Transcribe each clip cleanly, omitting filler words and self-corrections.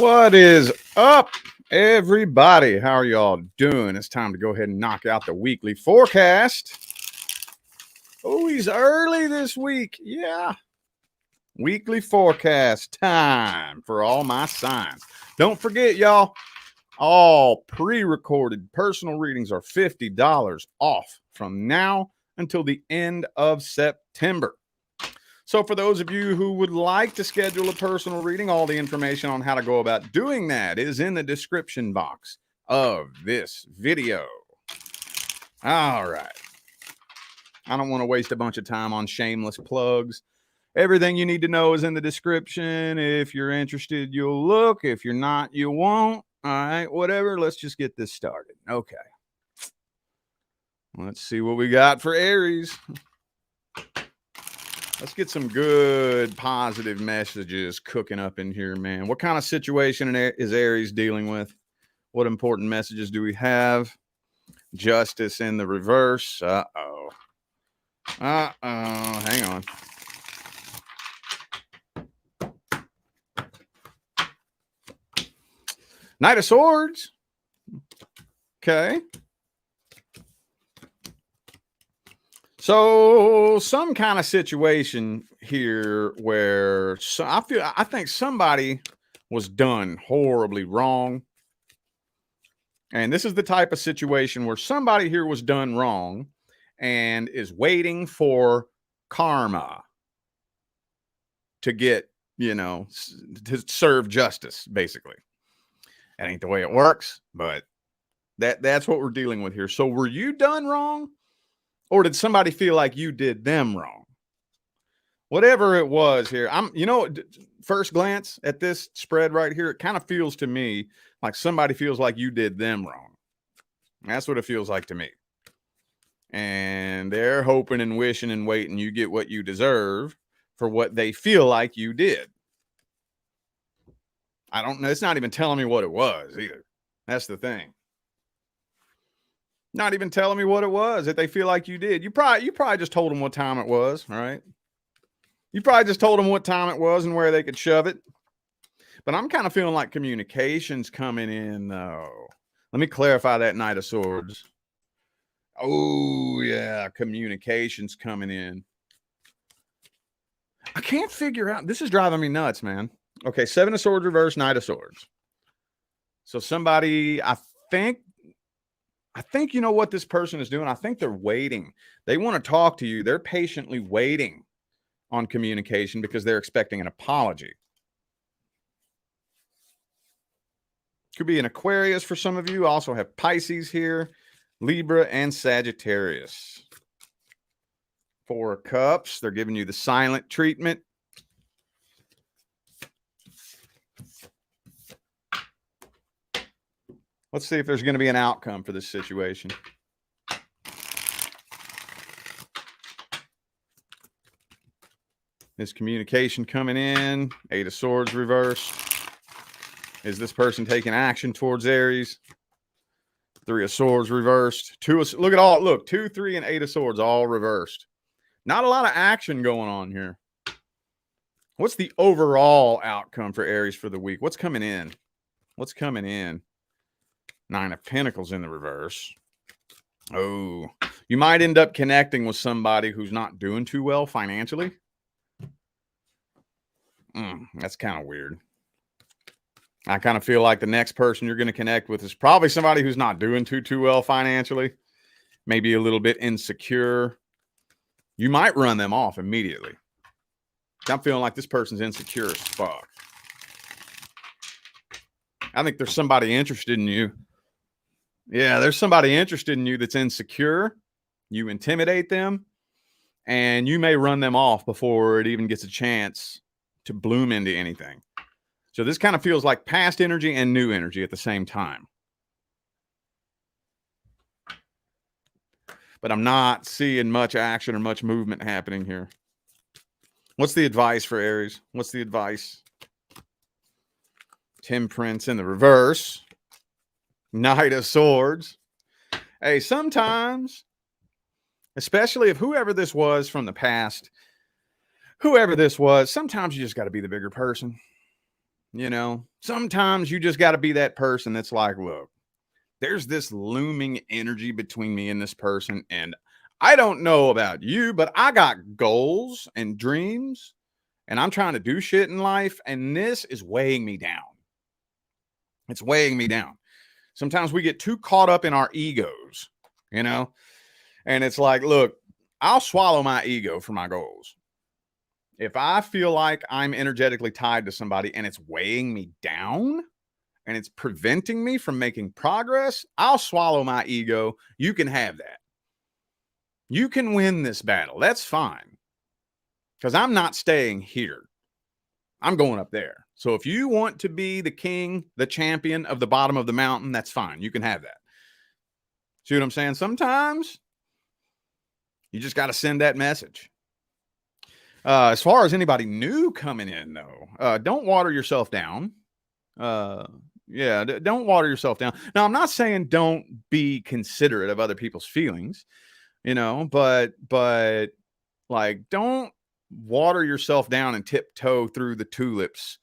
What is up, everybody? How are y'all doing? It's time to go ahead and knock out the weekly forecast. Oh, he's early this week. Yeah. Weekly forecast time for all my signs. Don't forget, y'all, all pre-recorded personal readings are $50 off from now until the end of September. So for those of you who would like to schedule a personal reading, all the information on how to go about doing that is in the description box of this video. All right. I don't want to waste a bunch of time on shameless plugs. Everything you need to know is in the description. If you're interested, you'll look. If you're not, you won't. All right, whatever. Let's just get this started. Okay. Let's see what we got for Aries. Let's get some good positive messages cooking up in here, man. What kind of situation is Aries dealing with? What important messages do we have? Justice in the reverse. Uh-oh. Hang on. Knight of Swords. Okay. So some kind of situation here where I think somebody was done horribly wrong. And this is the type of situation where somebody here was done wrong and is waiting for karma to get, to serve justice, basically. That ain't the way it works, but that's what we're dealing with here. So were you done wrong? Or did somebody feel like you did them wrong? Whatever it was here, first glance at this spread right here, it kind of feels to me like somebody feels like you did them wrong. That's what it feels like to me. And they're hoping and wishing and waiting you get what you deserve for what they feel like you did. I don't know. It's not even telling me what it was either. That's the thing. Not even telling me what it was that they feel like you did. You probably just told them what time it was, right? You probably just told them what time it was and where they could shove it. But I'm kind of feeling like communication's coming in, though. Let me clarify that Knight of Swords. Oh, yeah, communication's coming in. I can't figure out. This is driving me nuts, man. Okay, Seven of Swords reverse, Knight of Swords. So somebody, I think you know what this person is doing. I think they're waiting. They want to talk to you. They're patiently waiting on communication because they're expecting an apology. Could be an Aquarius for some of you. Also have Pisces here, Libra, and Sagittarius. Four of Cups. They're giving you the silent treatment. Let's see if there's going to be an outcome for this situation. Is communication coming in? Eight of Swords reversed. Is this person taking action towards Aries? Three of Swords reversed. Look, 2, 3, and 8 of Swords all reversed. Not a lot of action going on here. What's the overall outcome for Aries for the week? What's coming in? What's coming in? 9 of Pentacles in the reverse. Oh, you might end up connecting with somebody who's not doing too well financially. That's kind of weird. I kind of feel like the next person you're going to connect with is probably somebody who's not doing too well financially. Maybe a little bit insecure. You might run them off immediately. I'm feeling like this person's insecure as fuck. I think there's somebody interested in you. Yeah, there's somebody interested in you that's insecure. You intimidate them, and you may run them off before it even gets a chance to bloom into anything. So this kind of feels like past energy and new energy at the same time. But I'm not seeing much action or much movement happening here. What's the advice for Aries? What's the advice? Temperance in the reverse. Knight of Swords. Hey, sometimes, especially if whoever this was from the past, sometimes you just got to be the bigger person. Sometimes you just got to be that person that's like, look, there's this looming energy between me and this person. And I don't know about you, but I got goals and dreams and I'm trying to do shit in life. And this is weighing me down. It's weighing me down. Sometimes we get too caught up in our egos, you know, and it's like, look, I'll swallow my ego for my goals. If I feel like I'm energetically tied to somebody and it's weighing me down and it's preventing me from making progress, I'll swallow my ego. You can have that. You can win this battle. That's fine. Because I'm not staying here. I'm going up there. So if you want to be the king, the champion of the bottom of the mountain, that's fine. You can have that. See what I'm saying? Sometimes you just got to send that message. As far as anybody new coming in, though, don't water yourself down. Don't water yourself down. Now, I'm not saying don't be considerate of other people's feelings, you know, but like, don't water yourself down and tiptoe through the tulips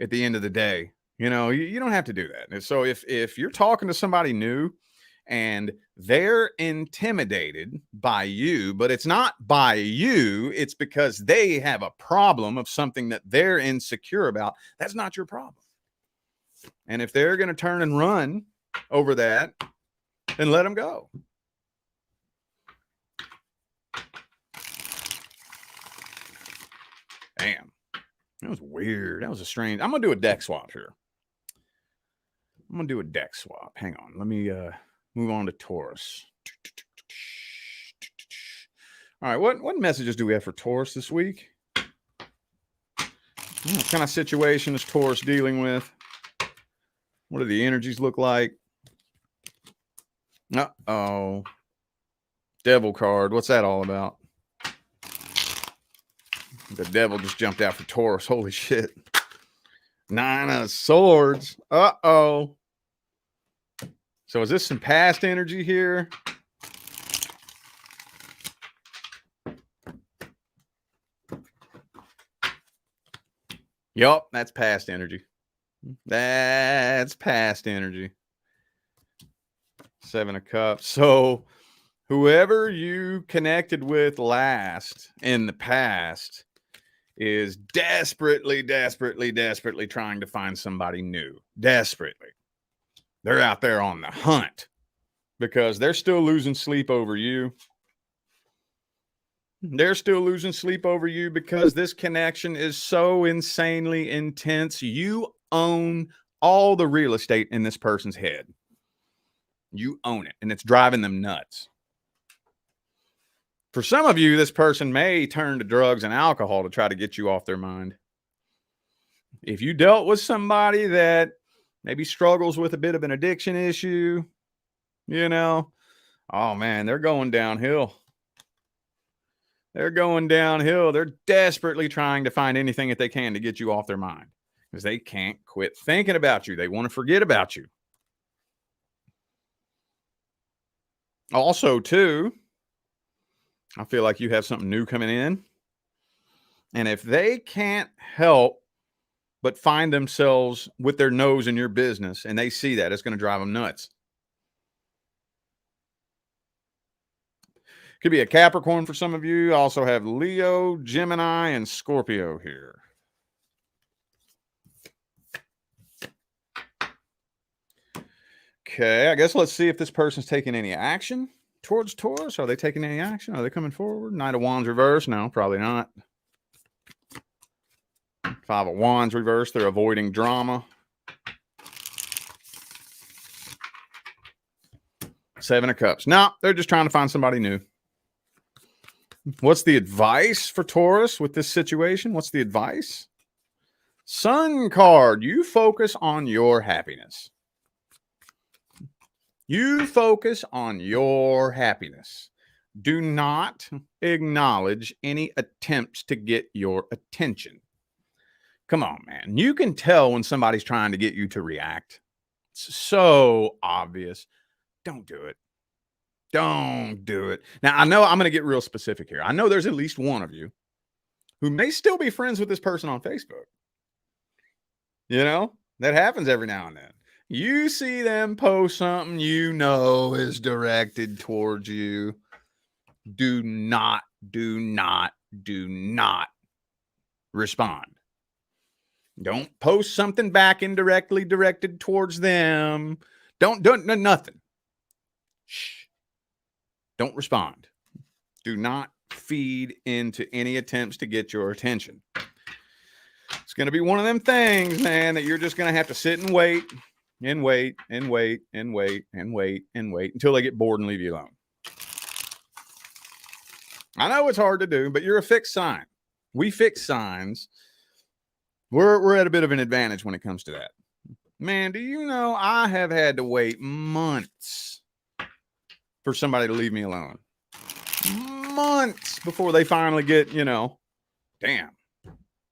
at the end of the day. You know, you don't have to do that. And so if you're talking to somebody new and they're intimidated by you, but it's not by you, it's because they have a problem of something that they're insecure about. That's not your problem. And if they're going to turn and run over that, then let them go. Damn. That was weird. That was a strange. I'm going to do a deck swap here. Hang on. Let me move on to Taurus. All right. What messages do we have for Taurus this week? What kind of situation is Taurus dealing with? What do the energies look like? Uh-oh. Devil card. What's that all about? The devil just jumped out for Taurus. Holy shit. 9 of Swords. Uh-oh. So is this some past energy here? Yup, that's past energy. That's past energy. 7 of Cups. So whoever you connected with last in the past is desperately trying to find somebody new. Desperately. They're out there on the hunt because they're still losing sleep over you. They're still losing sleep over you because this connection is so insanely intense. You own all the real estate in this person's head. You own it, and it's driving them nuts. For some of you, this person may turn to drugs and alcohol to try to get you off their mind. If you dealt with somebody that maybe struggles with a bit of an addiction issue, you know, oh man, they're going downhill. They're going downhill. They're desperately trying to find anything that they can to get you off their mind because they can't quit thinking about you. They want to forget about you. Also, too, I feel like you have something new coming in. And if they can't help but find themselves with their nose in your business and they see that, it's going to drive them nuts. Could be a Capricorn for some of you. I also have Leo, Gemini, and Scorpio here. Okay, I guess let's see if this person's taking any action towards Taurus. Are they taking any action? Are they coming forward? Knight of Wands reverse? No, probably not. 5 of Wands reverse. They're avoiding drama. 7 of Cups. No, they're just trying to find somebody new. What's the advice for Taurus with this situation? What's the advice? Sun card. You focus on your happiness. You focus on your happiness. Do not acknowledge any attempts to get your attention. Come on, man. You can tell when somebody's trying to get you to react. It's so obvious. Don't do it. Don't do it. Now, I know I'm going to get real specific here. I know there's at least one of you who may still be friends with this person on Facebook. You know, That happens every now and then. You see them post something you know is directed towards you. Do not respond. Don't post something back indirectly directed towards them. Don't nothing. Shh. Don't respond. Do not feed into any attempts to get your attention. It's going to be one of them things, man, that you're just going to have to sit and wait and wait and wait and wait and wait and wait until they get bored and leave you alone. I know it's hard to do, but you're a fixed sign. We fix signs. We're at a bit of an advantage when it comes to that. Man, do you know I have had to wait months for somebody to leave me alone? Months before they finally get, damn,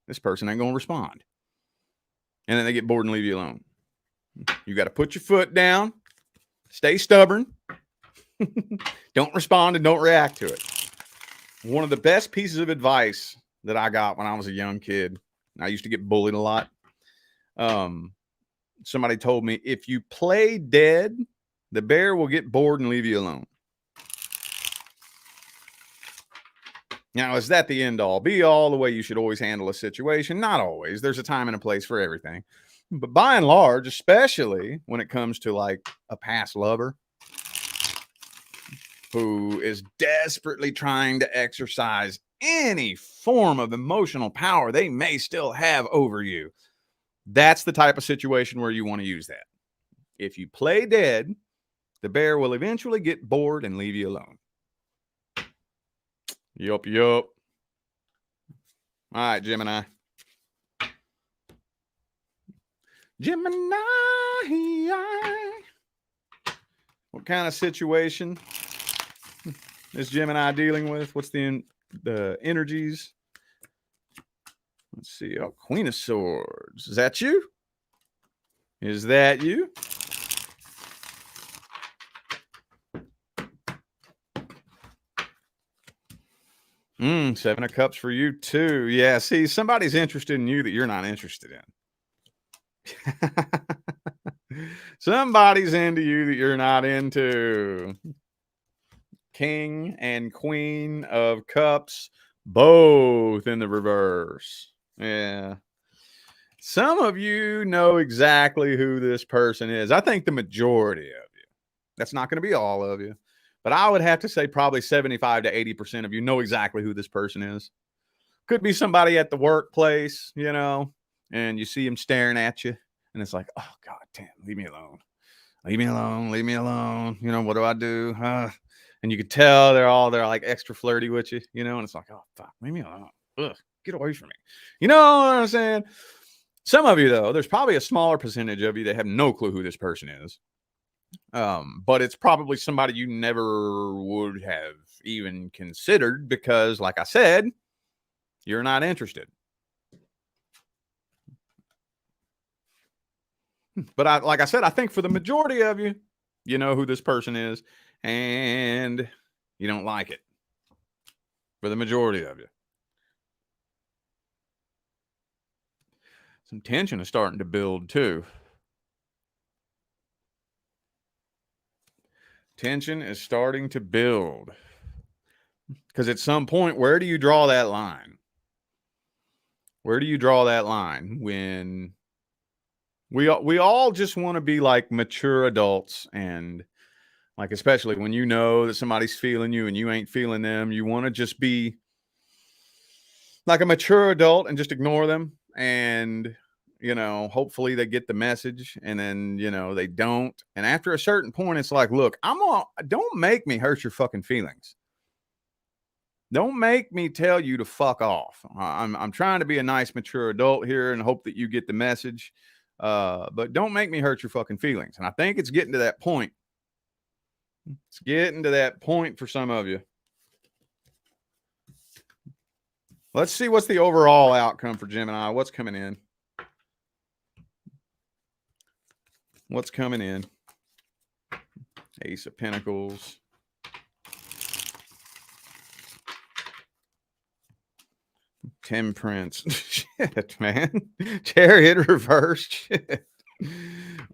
this person ain't going to respond. And then they get bored and leave you alone. You got to put your foot down, stay stubborn, don't respond and don't react to it. One of the best pieces of advice that I got when I was a young kid, I used to get bullied a lot. Somebody told me, if you play dead, the bear will get bored and leave you alone. Now, is that the end all be all, the way you should always handle a situation? Not always. There's a time and a place for everything. But by and large, especially when it comes to like a past lover who is desperately trying to exercise any form of emotional power they may still have over you, that's the type of situation where you want to use that. If you play dead, the bear will eventually get bored and leave you alone. Yup. All right, Gemini. What kind of situation is Gemini dealing with? What's the energies? Let's see. Oh, Queen of Swords. Is that you? Is that you? Seven of Cups for you too. Yeah, see, somebody's interested in you that you're not interested in. Somebody's into you that you're not into. King and Queen of Cups, both in the reverse. Yeah. Some of you know exactly who this person is. I think the majority of you. That's not going to be all of you. But I would have to say probably 75 to 80% of you know exactly who this person is. Could be somebody at the workplace, and you see him staring at you. And it's like, oh, God damn, leave me alone. Leave me alone. Leave me alone. What do I do? And you could tell they're like extra flirty with you, and it's like, oh, fuck, leave me alone. Ugh, get away from me. You know what I'm saying? Some of you, though, there's probably a smaller percentage of you that have no clue who this person is. But it's probably somebody you never would have even considered because, like I said, you're not interested. But like I said, I think for the majority of you, you know who this person is, and you don't like it. For the majority of you. Some tension is starting to build too. Tension is starting to build. Because at some point, where do you draw that line? Where do you draw that line when we all just want to be like mature adults, and like, especially when you know that somebody's feeling you and you ain't feeling them, you want to just be like a mature adult and just ignore them. And, hopefully they get the message, and then, they don't. And after a certain point, it's like, look, don't make me hurt your fucking feelings. Don't make me tell you to fuck off. I'm trying to be a nice, mature adult here and hope that you get the message. But don't make me hurt your fucking feelings. And I think it's getting to that point. It's getting to that point for some of you. Let's see what's the overall outcome for Gemini. What's coming in? What's coming in? Ace of Pentacles. Temperance. Shit, man. Chariot reversed. Shit.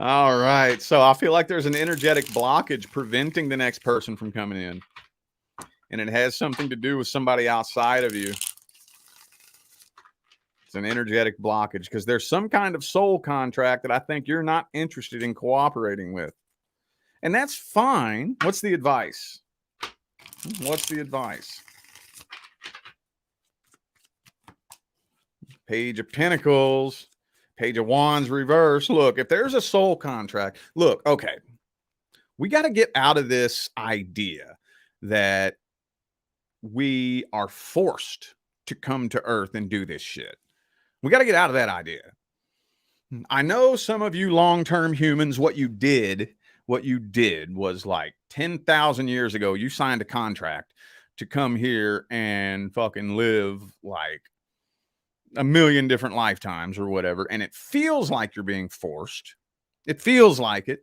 All right. So I feel like there's an energetic blockage preventing the next person from coming in. And it has something to do with somebody outside of you. It's an energetic blockage because there's some kind of soul contract that I think you're not interested in cooperating with. And that's fine. What's the advice? What's the advice? Page of Pentacles, Page of Wands reverse. Look, if there's a soul contract, look, okay, we got to get out of this idea that we are forced to come to Earth and do this shit. We got to get out of that idea. I know some of you long-term humans, what you did was like 10,000 years ago, you signed a contract to come here and fucking live like a million different lifetimes or whatever. And it feels like you're being forced. It feels like it.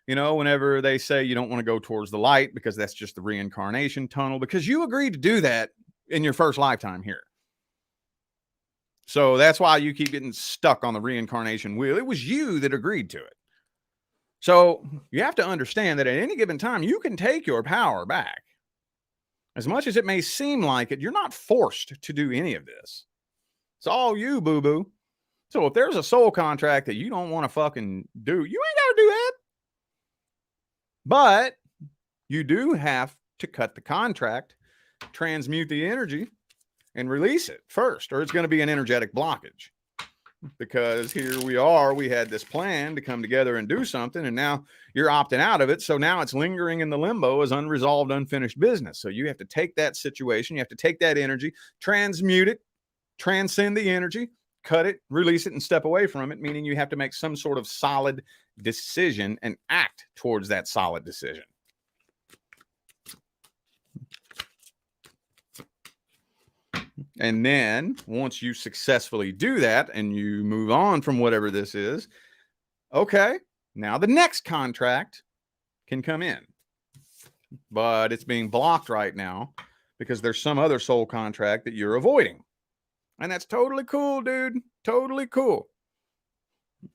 You know, whenever they say you don't want to go towards the light because that's just the reincarnation tunnel, because you agreed to do that in your first lifetime here. So that's why you keep getting stuck on the reincarnation wheel. It was you that agreed to it. So you have to understand that at any given time, you can take your power back. As much as it may seem like it, you're not forced to do any of this. It's all you, boo-boo. So if there's a soul contract that you don't want to fucking do, you ain't got to do that. But you do have to cut the contract, transmute the energy, and release it first, or it's going to be an energetic blockage. Because here we are, we had this plan to come together and do something, and now you're opting out of it. So now it's lingering in the limbo as unresolved, unfinished business. So you have to take that situation, you have to take that energy, transmute it, transcend the energy, cut it, release it, and step away from it, meaning you have to make some sort of solid decision and act towards that solid decision. And then once you successfully do that and you move on from whatever this is, okay, now the next contract can come in. But it's being blocked right now because there's some other soul contract that you're avoiding. And that's totally cool, dude. Totally cool.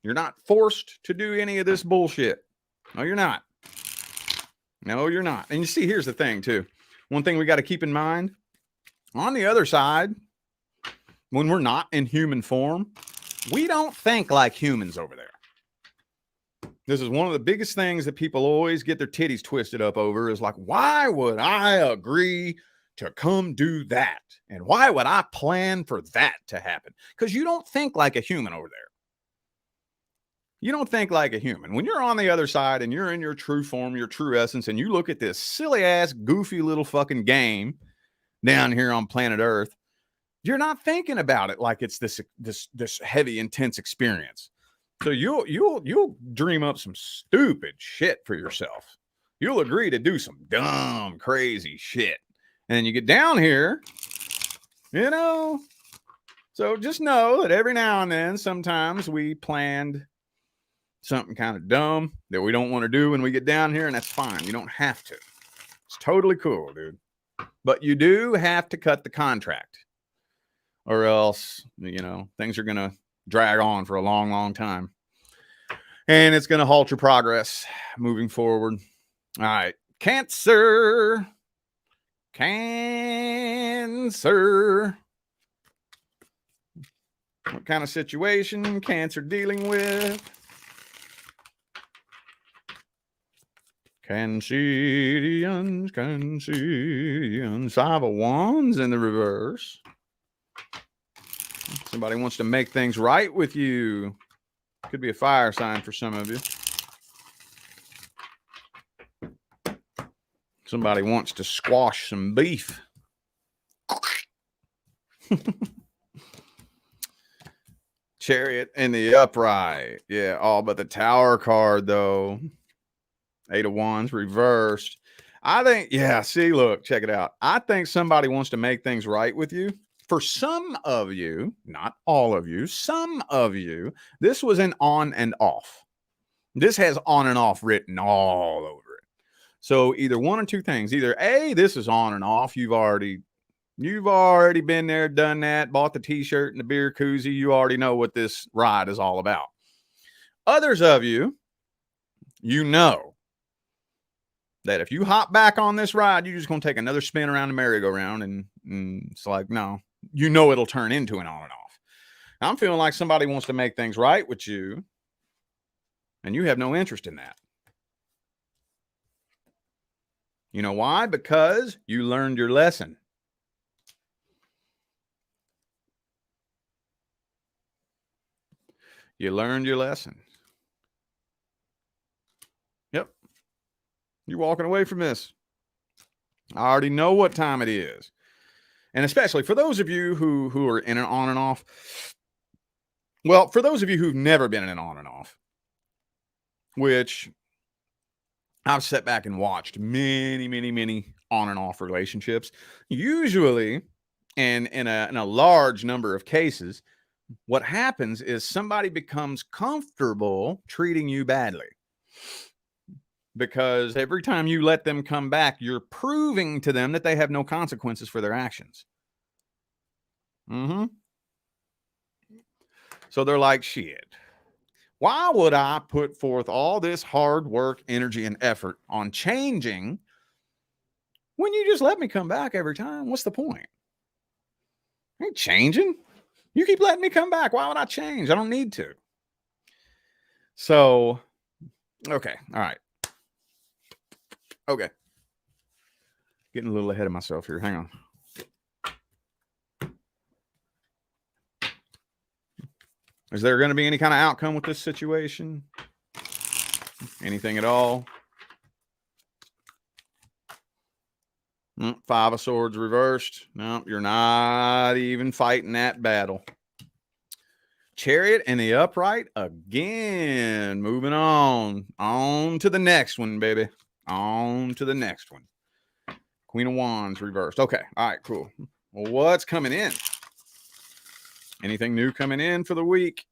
You're not forced to do any of this bullshit. No, you're not. No, you're not. And you see, here's the thing, too. One thing we got to keep in mind, on the other side, when we're not in human form, we don't think like humans over there. This is one of the biggest things that people always get their titties twisted up over is like, why would I agree to come do that? And why would I plan for that to happen? Because you don't think like a human over there. You don't think like a human. When you're on the other side and you're in your true form, your true essence, and you look at this silly ass, goofy little fucking game down here on planet Earth, you're not thinking about it like it's this heavy, intense experience. So you'll dream up some stupid shit for yourself. You'll agree to do some dumb, crazy shit. And then you get down here, you know. So just know that every now and then, sometimes we planned something kind of dumb that we don't want to do when we get down here, and that's fine. You don't have to. It's totally cool, dude. But you do have to cut the contract, or else, you know, things are going to drag on for a long, long time. And it's going to halt your progress moving forward. All right. Cancer. Cancer. What kind of situation Cancer dealing with? Cancerians. Five of Wands in the reverse. Somebody wants to make things right with you. Could be a fire sign for some of you. Somebody wants to squash some beef. Chariot in the upright. Yeah, all but the Tower card, though. Eight of Wands reversed. I think, yeah, see, look, check it out. I think somebody wants to make things right with you. For some of you, not all of you, some of you, this was an on and off. This has on and off written all over it. So either one or two things. Either A, this is on and off. You've already been there, done that, bought the t-shirt and the beer koozie. You already know what this ride is all about. Others of you, you know that if you hop back on this ride, you're just going to take another spin around the merry-go-round, and it's like, no, you know it'll turn into an on and off. I'm feeling like somebody wants to make things right with you, and you have no interest in that. You know why? Because you learned your lesson. You learned your lesson. Yep. You're walking away from this. I already know what time it is. And especially for those of you who are in an on and off. Well, for those of you who've never been in an on and off, which I've sat back and watched many on and off relationships. Usually, and in a large number of cases, what happens is somebody becomes comfortable treating you badly. Because every time you let them come back, you're proving to them that they have no consequences for their actions. So they're like, shit, why would I put forth all this hard work, energy, and effort on changing when you just let me come back every time? What's the point? I ain't changing. You keep letting me come back. Why would I change? I don't need to. So, okay. All right. Okay. Getting a little ahead of myself here. Hang on. Is there going to be any kind of outcome with this situation? Anything at all? Five of Swords reversed. No, you're not even fighting that battle. Chariot and the upright again. Moving on. On to the next one, baby. On to the next one. Queen of Wands reversed. Okay. All right, cool. Well, what's coming in? Anything new coming in for the week?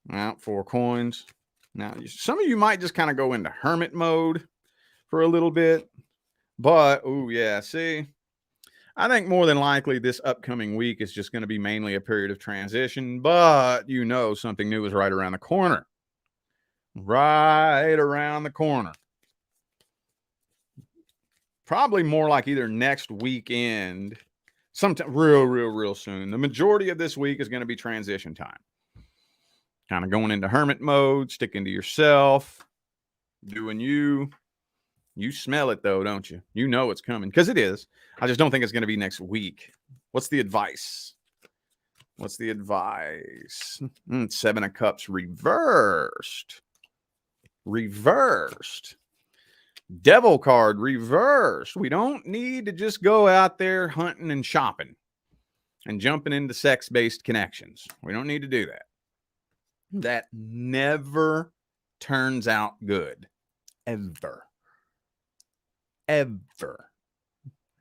Now, 4 coins. Now, some of you might just kind of go into hermit mode for a little bit. But, oh, yeah, see, I think more than likely this upcoming week is just going to be mainly a period of transition. But, you know, something new is right around the corner. Right around the corner. Probably more like either next weekend, sometime real soon. The majority of this week is going to be transition time. Kind of going into hermit mode, sticking to yourself, doing you. You smell it, though, don't you? You know it's coming, because it is. I just don't think it's going to be next week. What's the advice? What's the advice? 7 of Cups reversed. Reversed. Devil card reversed. We don't need to just go out there hunting and shopping and jumping into sex-based connections. We don't need to do that. That never turns out good. Ever. Ever.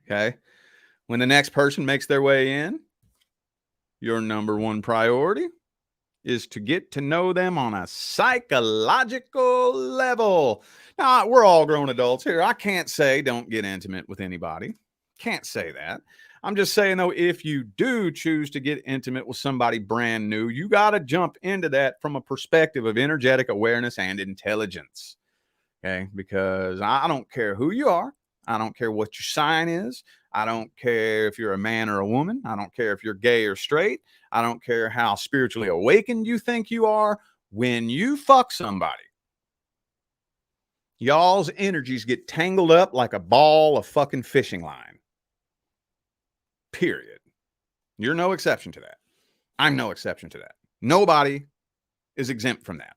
Okay? When the next person makes their way in, your number one priority is to get to know them on a psychological level. Now, we're all grown adults here. I can't say don't get intimate with anybody. Can't say that. I'm just saying, though, if you do choose to get intimate with somebody brand new, you got to jump into that from a perspective of energetic awareness and intelligence. Okay? Because I don't care who you are. I don't care what your sign is. I don't care if you're a man or a woman. I don't care if you're gay or straight. I don't care how spiritually awakened you think you are. When you fuck somebody, y'all's energies get tangled up like a ball of fucking fishing line. Period. You're no exception to that. I'm no exception to that. Nobody is exempt from that.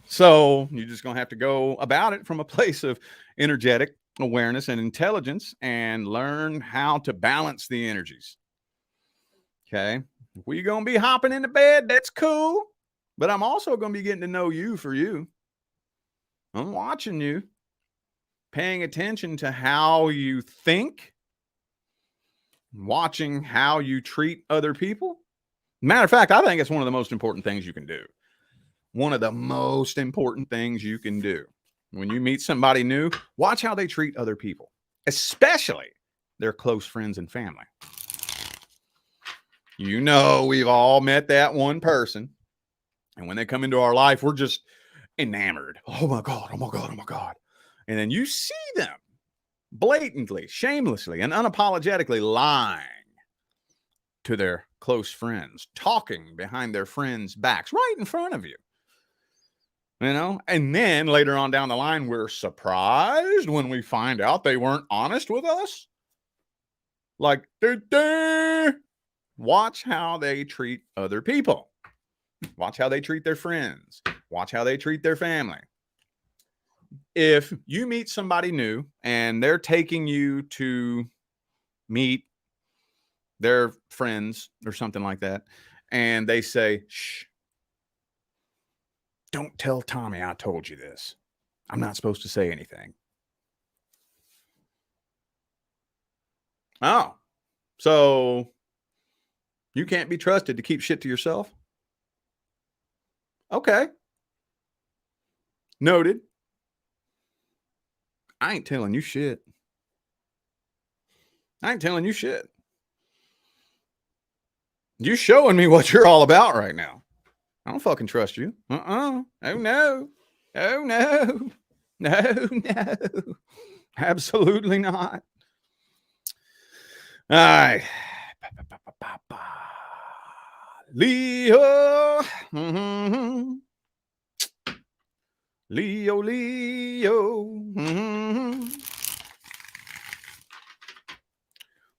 So you're just going to have to go about it from a place of energetic awareness and intelligence and learn how to balance the energies. Okay. If we're going to be hopping into bed, that's cool. But I'm also going to be getting to know you for you. I'm watching you, paying attention to how you think, watching how you treat other people. Matter of fact, I think it's one of the most important things you can do. One of the most important things you can do. When you meet somebody new, watch how they treat other people, especially their close friends and family. You know, we've all met that one person. And when they come into our life, we're just enamored. Oh my God, oh my God, oh my God. And then you see them blatantly, shamelessly, and unapologetically lying to their close friends, talking behind their friends' backs right in front of you. You know, and then later on down the line, we're surprised when we find out they weren't honest with us. Like, watch how they treat other people. Watch how they treat their friends. Watch how they treat their family. If you meet somebody new and they're taking you to meet their friends or something like that, and they say, shh, don't tell Tommy I told you this. I'm not supposed to say anything. Oh, so you can't be trusted to keep shit to yourself? Okay. Noted. I ain't telling you shit. I ain't telling you shit. You showing me what you're all about right now. I don't fucking trust you. Oh no. Oh no. No. Absolutely not. All right. Leo. Mm-hmm. Leo. Mm-hmm.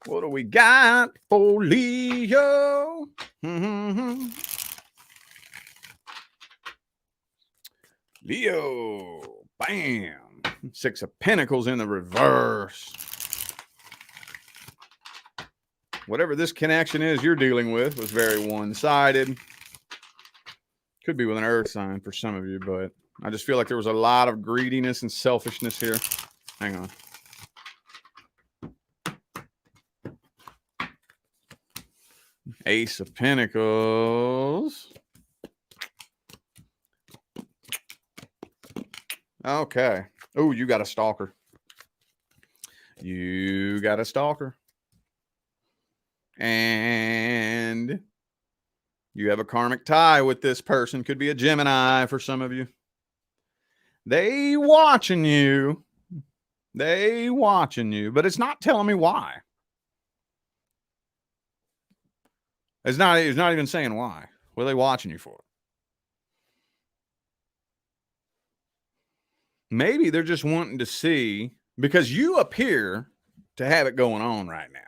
What do we got for Leo? Mm-hmm. Leo. Bam. Six of Pentacles in the reverse. Whatever this connection is you're dealing with was very one-sided. Could be with an earth sign for some of you, but I just feel like there was a lot of greediness and selfishness here. Hang on. Ace of Pentacles. Okay. Oh, you got a stalker. You got a stalker. And you have a karmic tie with this person. Could be a Gemini for some of you. They watching you. They watching you, but it's not telling me why. It's not even saying why. What are they watching you for? Maybe they're just wanting to see, because you appear to have it going on right now.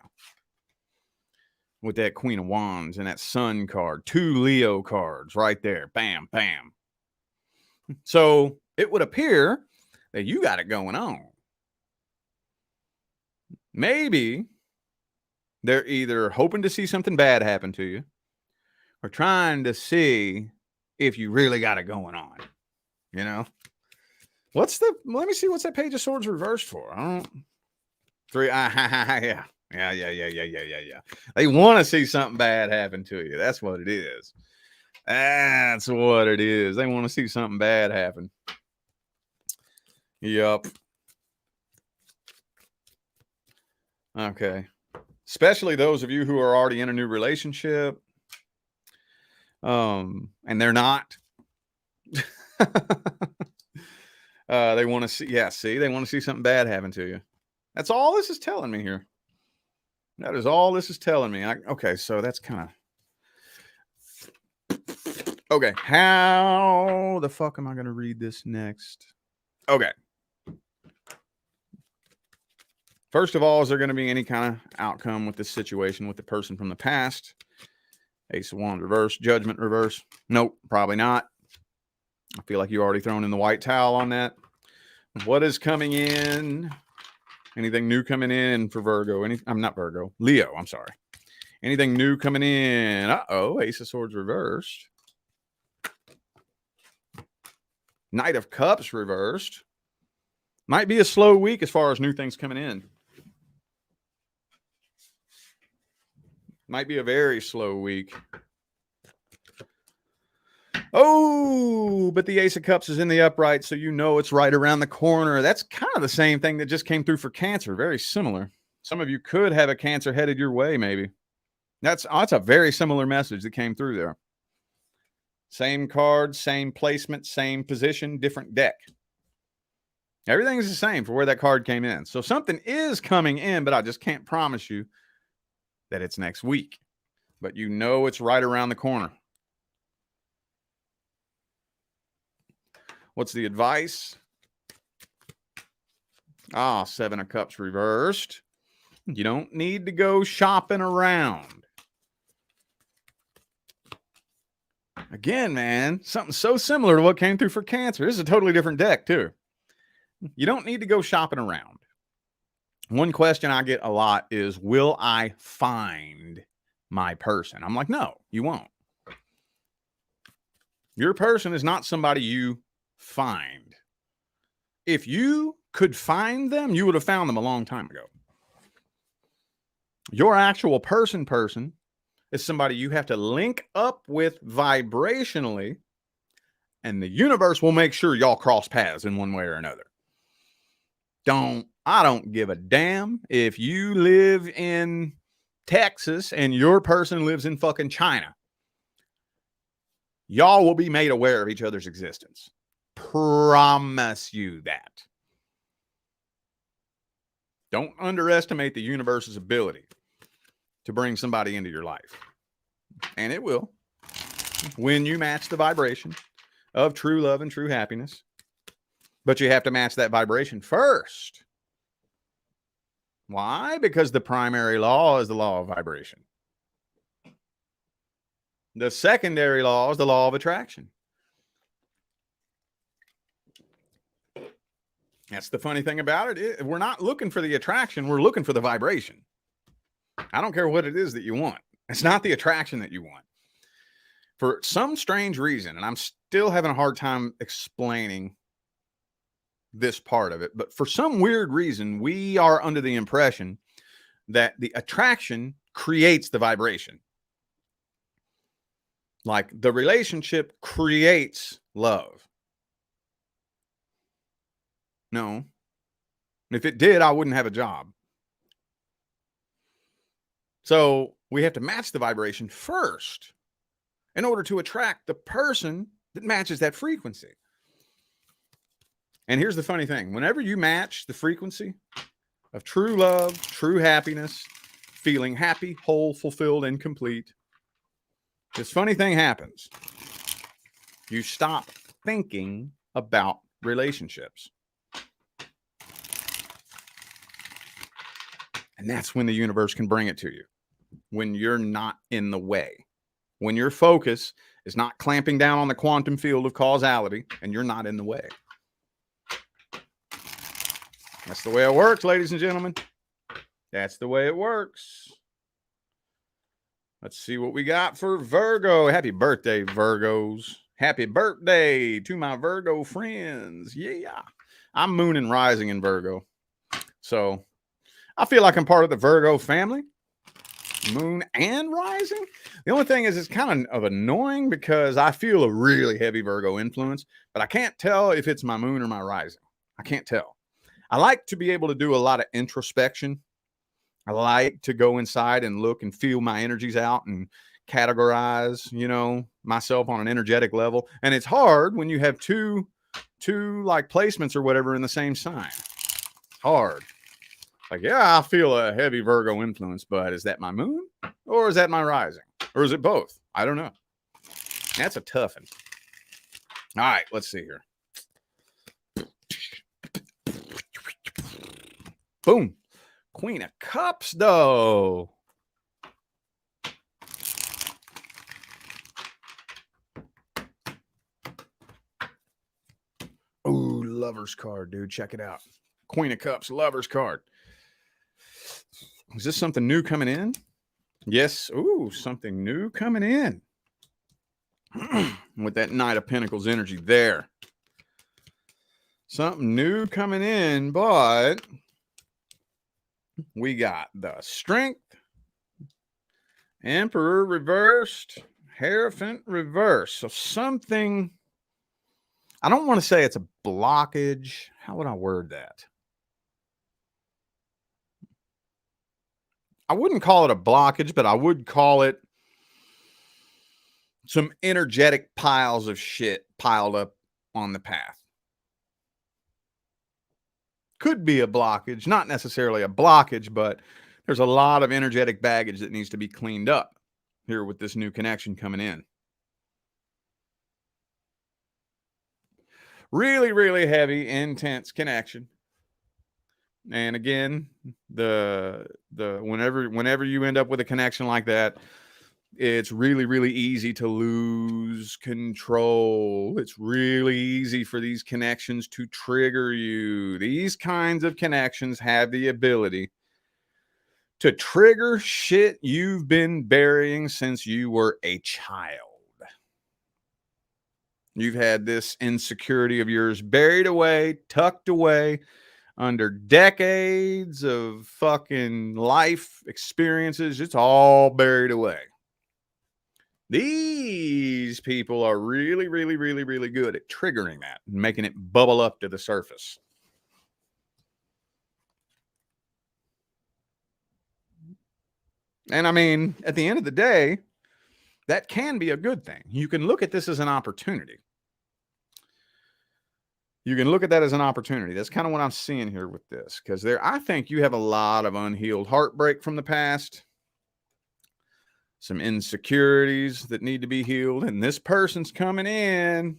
With that Queen of Wands and that Sun card. 2 Leo cards right there. Bam, bam. So it would appear that you got it going on. Maybe they're either hoping to see something bad happen to you or trying to see if you really got it going on. You know? Let me see, what's that Page of Swords reversed for? I don't. 3. Yeah. Yeah. They want to see something bad happen to you. That's what it is. That's what it is. They want to see something bad happen. Yup. Okay. Especially those of you who are already in a new relationship. And they're not. They want to see, they want to see something bad happen to you. That's all this is telling me here. That is all this is telling me. Okay, so that's kind of... Okay, how the fuck am I going to read this next? Okay. First of all, is there going to be any kind of outcome with this situation with the person from the past? Ace of Wands reverse, Judgment reverse. Nope, probably not. I feel like you already thrown in the white towel on that. What is coming in? Anything new coming in for Virgo? I'm not Virgo. Leo, I'm sorry. Anything new coming in? Uh-oh, Ace of Swords reversed. Knight of Cups reversed. Might be a slow week as far as new things coming in. Might be a very slow week. Oh, but the Ace of Cups is in the upright, so you know it's right around the corner. That's kind of the same thing that just came through for Cancer. Very similar. Some of you could have a Cancer headed your way, maybe. That's a very similar message that came through there. Same card, same placement, same position, different deck. Everything is the same for where that card came in. So something is coming in, but I just can't promise you that it's next week. But you know it's right around the corner. What's the advice? Seven of Cups reversed. You don't need to go shopping around. Again, man, something so similar to what came through for Cancer. This is a totally different deck, too. You don't need to go shopping around. One question I get a lot is, will I find my person? I'm like, no, you won't. Your person is not somebody you find. If you could find them, you would have found them a long time ago. Your actual person is somebody you have to link up with vibrationally, and the universe will make sure y'all cross paths in one way or another. I don't give a damn if you live in Texas and your person lives in fucking China. Y'all will be made aware of each other's existence. Promise you that. Don't underestimate the universe's ability to bring somebody into your life. And it will, when you match the vibration of true love and true happiness. But you have to match that vibration first. Why? Because the primary law is the law of vibration. The secondary law is the law of attraction. That's the funny thing about it. We're not looking for the attraction. We're looking for the vibration. I don't care what it is that you want. It's not the attraction that you want. For some strange reason, and I'm still having a hard time explaining this part of it, but for some weird reason, we are under the impression that the attraction creates the vibration. Like the relationship creates love. No. If it did, I wouldn't have a job. So we have to match the vibration first in order to attract the person that matches that frequency. And here's the funny thing. Whenever you match the frequency of true love, true happiness, feeling happy, whole, fulfilled, and complete, this funny thing happens. You stop thinking about relationships. And that's when the universe can bring it to you. When you're not in the way. When your focus is not clamping down on the quantum field of causality and you're not in the way. That's the way it works, ladies and gentlemen. That's the way it works. Let's see what we got for Virgo. Happy birthday, Virgos. Happy birthday to my Virgo friends. Yeah. I'm moon and rising in Virgo. So I feel like I'm part of the Virgo family. Moon and rising. The only thing is it's kind of annoying because I feel a really heavy Virgo influence, but I can't tell if it's my moon or my rising. I can't tell. I like to be able to do a lot of introspection. I like to go inside and look and feel my energies out and categorize, myself on an energetic level. And it's hard when you have two like placements or whatever in the same sign. It's hard. Like, yeah, I feel a heavy Virgo influence, but is that my moon or is that my rising? Or is it both? I don't know. That's a tough one. All right, let's see here. Boom. Queen of Cups, though. Ooh, Lover's card, dude. Check it out. Queen of Cups, Lover's card. Is this something new coming in? Yes. Ooh, something new coming in. With that Knight of Pentacles energy there. Something new coming in, but we got the Strength, Emperor reversed, Hierophant reversed. So something, I don't want to say it's a blockage. How would I word that? I wouldn't call it a blockage, but I would call it some energetic piles of shit piled up on the path. Could be a blockage, not necessarily a blockage, but there's a lot of energetic baggage that needs to be cleaned up here with this new connection coming in. Really, really heavy, intense connection. And again, whenever you end up with a connection like that, it's really, really easy to lose control. It's really easy for these connections to trigger you. These kinds of connections have the ability to trigger shit you've been burying since you were a child. You've had this insecurity of yours buried away, tucked away under decades of fucking life experiences. It's all buried away. These people are really, really, really, really good at triggering that and making it bubble up to the surface. And I mean, at the end of the day, that can be a good thing. You can look at this as an opportunity. You can look at that as an opportunity. That's kind of what I'm seeing here with this, because I think you have a lot of unhealed heartbreak from the past, some insecurities that need to be healed, and this person's coming in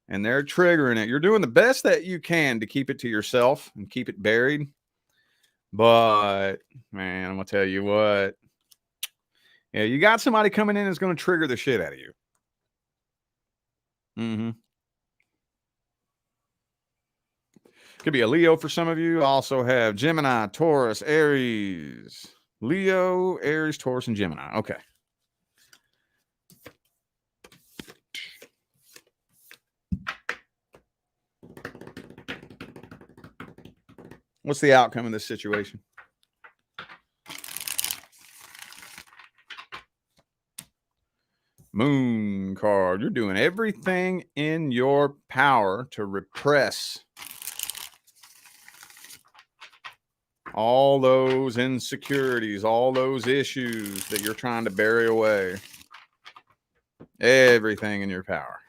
and they're triggering it. You're doing the best that you can to keep it to yourself and keep it buried. But man, I'm gonna tell you what. Yeah, you got somebody coming in that's going to trigger the shit out of you. Could be a Leo for some of you. Also have Gemini, Taurus, Aries, Leo, Aries, Taurus, and Gemini. Okay. What's the outcome of this situation? Moon card. You're doing everything in your power to repress all those insecurities, all those issues that you're trying to bury away. Everything in your power.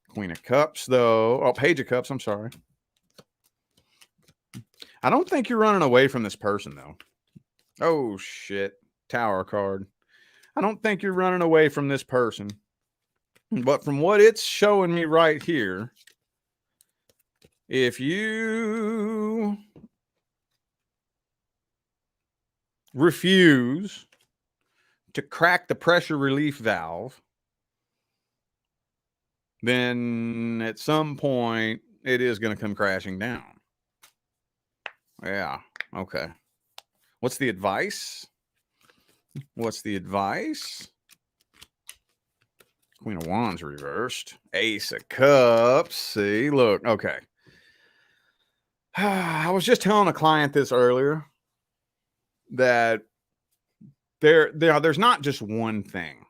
Queen of Cups, though. Oh, Page of Cups. I'm sorry. I don't think you're running away from this person, though. Oh, shit. Tower card. I don't think you're running away from this person. But from what it's showing me right here, if you refuse to crack the pressure relief valve, then at some point it is going to come crashing down. Yeah. Okay. What's the advice? What's the advice? Queen of Wands reversed. Ace of Cups. See, look. Okay. I was just telling a client this earlier that there's not just one thing.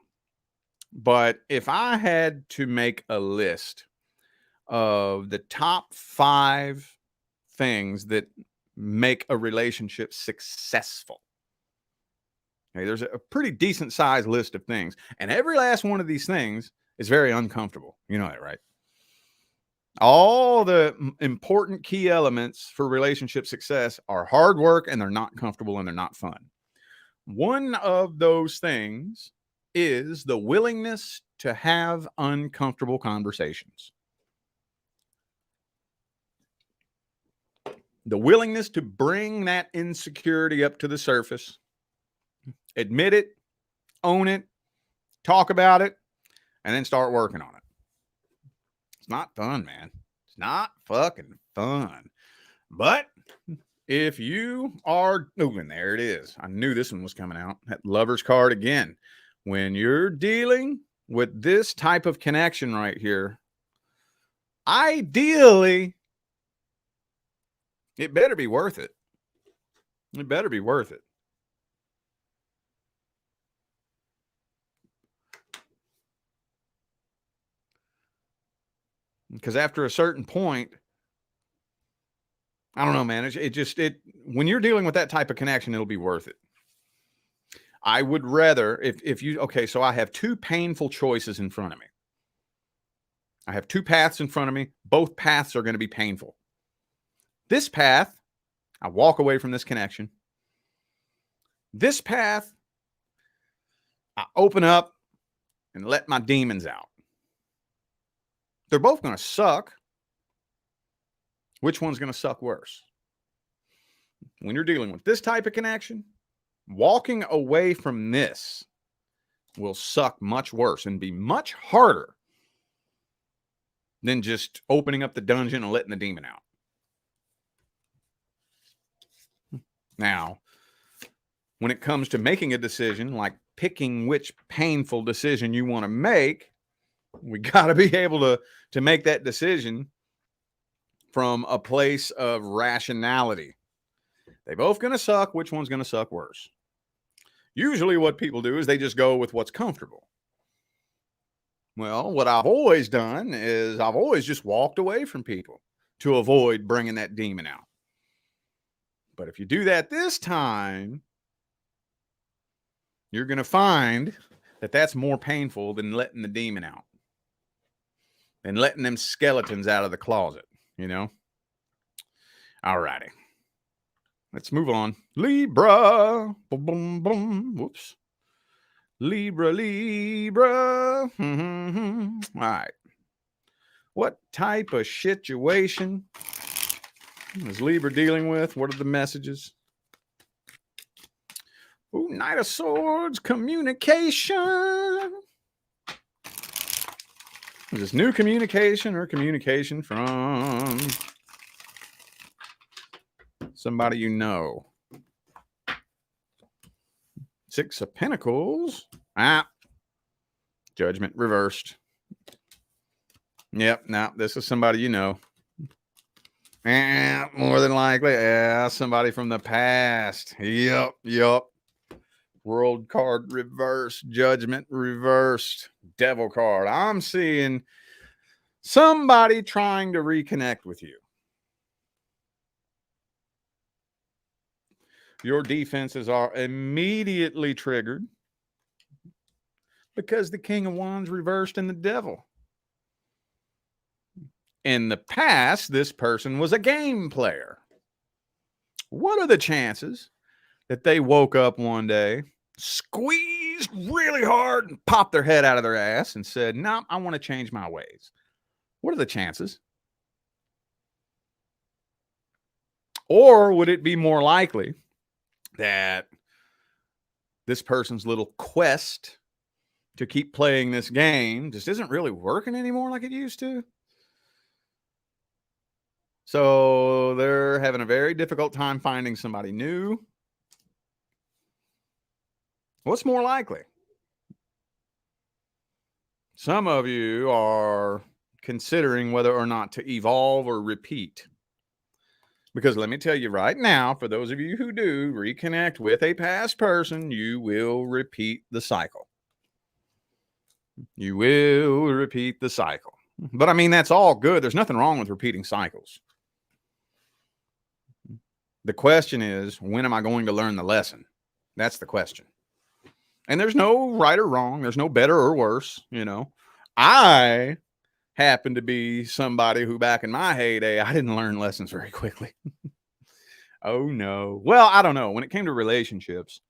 But if I had to make a list of the top 5 things that make a relationship successful, okay, there's a pretty decent sized list of things. And every last one of these things is very uncomfortable. You know that, right? All the important key elements for relationship success are hard work, and they're not comfortable, and they're not fun. One of those things is the willingness to have uncomfortable conversations. The willingness to bring that insecurity up to the surface, admit it, own it, talk about it, and then start working on it. It's not fun, man. It's not fucking fun. But if you are, and there it is. I knew this one was coming out. That Lover's card again. When you're dealing with this type of connection right here, ideally, it better be worth it. It better be worth it. Because after a certain point, I don't know, man. When you're dealing with that type of connection, it'll be worth it. I would rather, if you, okay, so I have two painful choices in front of me. I have two paths in front of me. Both paths are going to be painful. This path, I walk away from this connection. This path, I open up and let my demons out. They're both going to suck. Which one's going to suck worse? When you're dealing with this type of connection, walking away from this will suck much worse and be much harder than just opening up the dungeon and letting the demon out. Now, when it comes to making a decision, like picking which painful decision you want to make, we got to be able to make that decision from a place of rationality. They're both going to suck. Which one's going to suck worse? Usually what people do is they just go with what's comfortable. Well, what I've always done is I've always just walked away from people to avoid bringing that demon out. But if you do that this time, you're going to find that that's more painful than letting the demon out, than letting them skeletons out of the closet, you know? All righty. Let's move on. Libra. Boom, boom, boom. Whoops. Libra, Libra. All right. What type of situation is Libra dealing with? What are the messages? Ooh, Knight of Swords, communication. Is this new communication or communication from somebody you know? Six of Pentacles. Judgment reversed. Yep, now this is somebody you know. More than likely, somebody from the past. Yep. World card reversed, Judgment reversed, Devil card. I'm seeing somebody trying to reconnect with you. Your defenses are immediately triggered because the King of Wands reversed and the Devil. In the past, this person was a game player. What are the chances that they woke up one day, squeezed really hard, and popped their head out of their ass and said, "No, I want to change my ways"? What are the chances? Or would it be more likely that this person's little quest to keep playing this game just isn't really working anymore like it used to? So they're having a very difficult time finding somebody new. What's more likely? Some of you are considering whether or not to evolve or repeat. Because let me tell you right now, for those of you who do reconnect with a past person, you will repeat the cycle. You will repeat the cycle. But I mean, that's all good. There's nothing wrong with repeating cycles. The question is, when am I going to learn the lesson? That's the question. And there's no right or wrong. There's no better or worse, you know. I happen to be somebody who back in my heyday, I didn't learn lessons very quickly. Oh, no. Well, I don't know. When it came to relationships,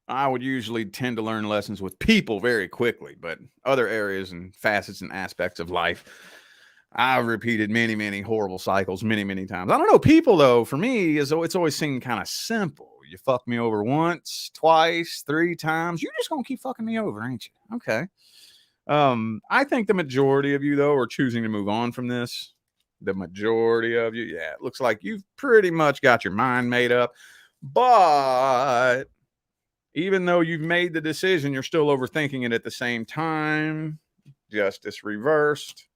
I would usually tend to learn lessons with people very quickly, but other areas and facets and aspects of life, I've repeated many, many horrible cycles many, many times. I don't know. People, though, for me, it's always seemed kind of simple. You fuck me over once, twice, 3 times. You're just going to keep fucking me over, ain't you? Okay. I think the majority of you, though, are choosing to move on from this. The majority of you, yeah, it looks like you've pretty much got your mind made up. But even though you've made the decision, you're still overthinking it at the same time. Justice reversed.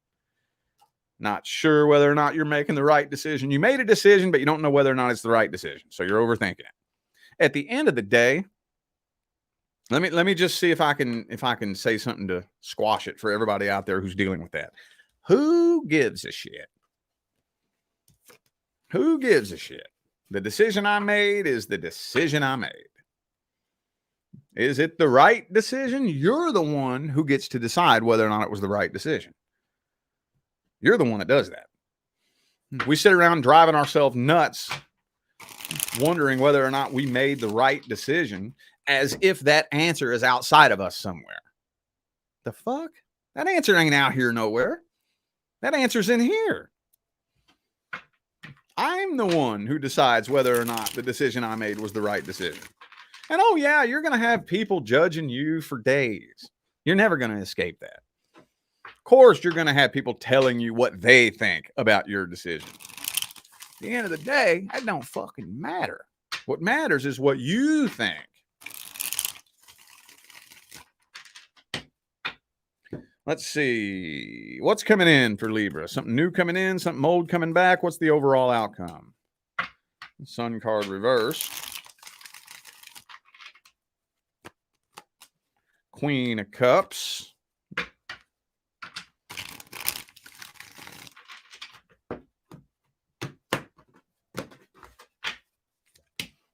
Not sure whether or not you're making the right decision. You made a decision, but you don't know whether or not it's the right decision. So you're overthinking it. At the end of the day, let me just see if I can say something to squash it for everybody out there who's dealing with that. Who gives a shit? Who gives a shit? The decision I made is the decision I made. Is it the right decision? You're the one who gets to decide whether or not it was the right decision. You're the one that does that. We sit around driving ourselves nuts, wondering whether or not we made the right decision, as if that answer is outside of us somewhere. The fuck? That answer ain't out here nowhere. That answer's in here. I'm the one who decides whether or not the decision I made was the right decision. And oh yeah, you're going to have people judging you for days. You're never going to escape that. Of course, you're going to have people telling you what they think about your decision. At the end of the day, that don't fucking matter. What matters is what you think. Let's see. What's coming in for Libra? Something new coming in, something old coming back. What's the overall outcome? Sun card reversed. Queen of Cups.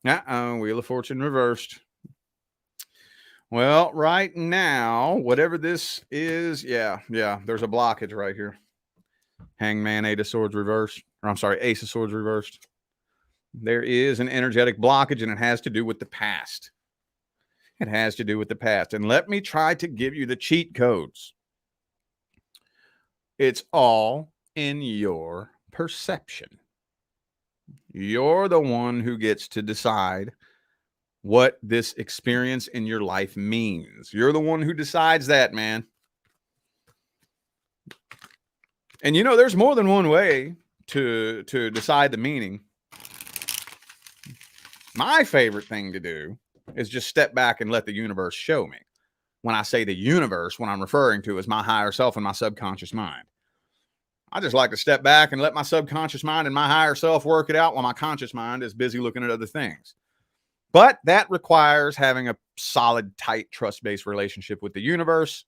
Wheel of Fortune reversed. Well, right now, whatever this is, yeah, there's a blockage right here. Hangman, Eight of Swords reversed. Or I'm sorry, Ace of Swords reversed. There is an energetic blockage, and it has to do with the past. It has to do with the past. And let me try to give you the cheat codes. It's all in your perception. You're the one who gets to decide what this experience in your life means. You're the one who decides that, man. And you know, there's more than one way to decide the meaning. My favorite thing to do is just step back and let the universe show me. When I say the universe, what I'm referring to is my higher self and my subconscious mind. I just like to step back and let my subconscious mind and my higher self work it out while my conscious mind is busy looking at other things. But that requires having a solid, tight, trust-based relationship with the universe.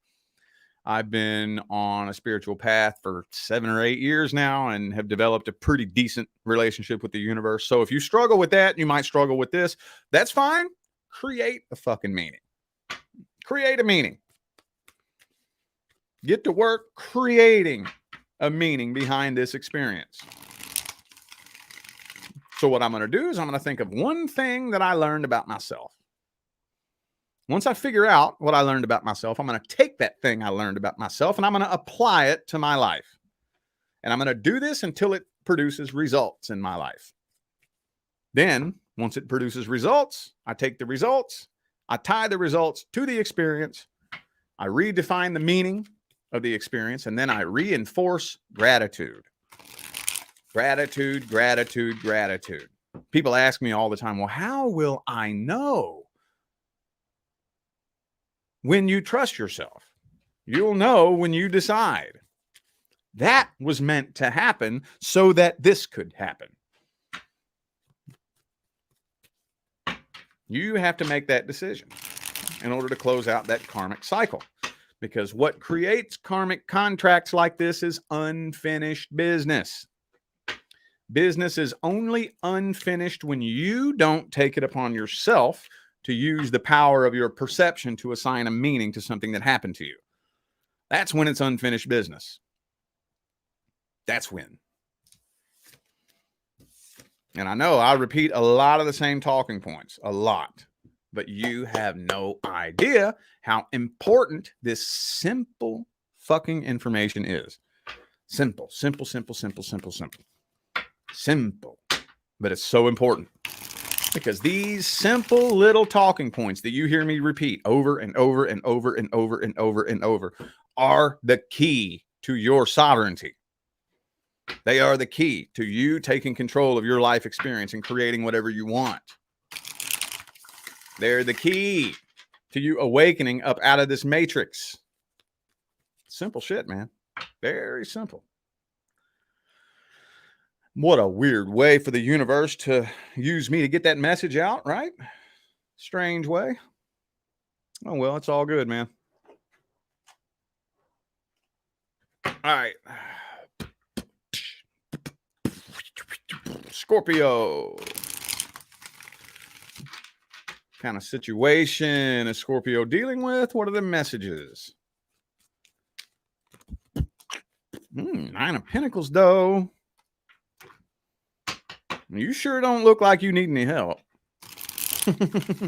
I've been on a spiritual path for 7 or 8 years now and have developed a pretty decent relationship with the universe. So if you struggle with that, you might struggle with this. That's fine. Create a fucking meaning. Create a meaning. Get to work creating a meaning behind this experience. So what I'm going to do is I'm going to think of one thing that I learned about myself. Once I figure out what I learned about myself, I'm going to take that thing I learned about myself and I'm going to apply it to my life. And I'm going to do this until it produces results in my life. Then, once it produces results, I take the results, I tie the results to the experience, I redefine the meaning of the experience, and then I reinforce gratitude. Gratitude, gratitude, gratitude. People ask me all the time, well, how will I know? When you trust yourself. You'll know when you decide. That was meant to happen so that this could happen. You have to make that decision in order to close out that karmic cycle. Because what creates karmic contracts like this is unfinished business. Business is only unfinished when you don't take it upon yourself to use the power of your perception to assign a meaning to something that happened to you. That's when it's unfinished business. That's when. And I know I repeat a lot of the same talking points, a lot, but you have no idea how important this simple fucking information is. Simple, simple, simple, simple, simple, simple. Simple, but it's so important because these simple little talking points that you hear me repeat over and over and over and over and over and over are the key to your sovereignty. They are the key to you taking control of your life experience and creating whatever you want. They're the key to you awakening up out of this matrix. Simple shit, man. Very simple. What a weird way for the universe to use me to get that message out, right? Strange way. Oh, well, it's all good, man. All right. Scorpio. kind of situation is Scorpio dealing with? What are the messages? Nine of Pentacles, though. You sure don't look like you need any help.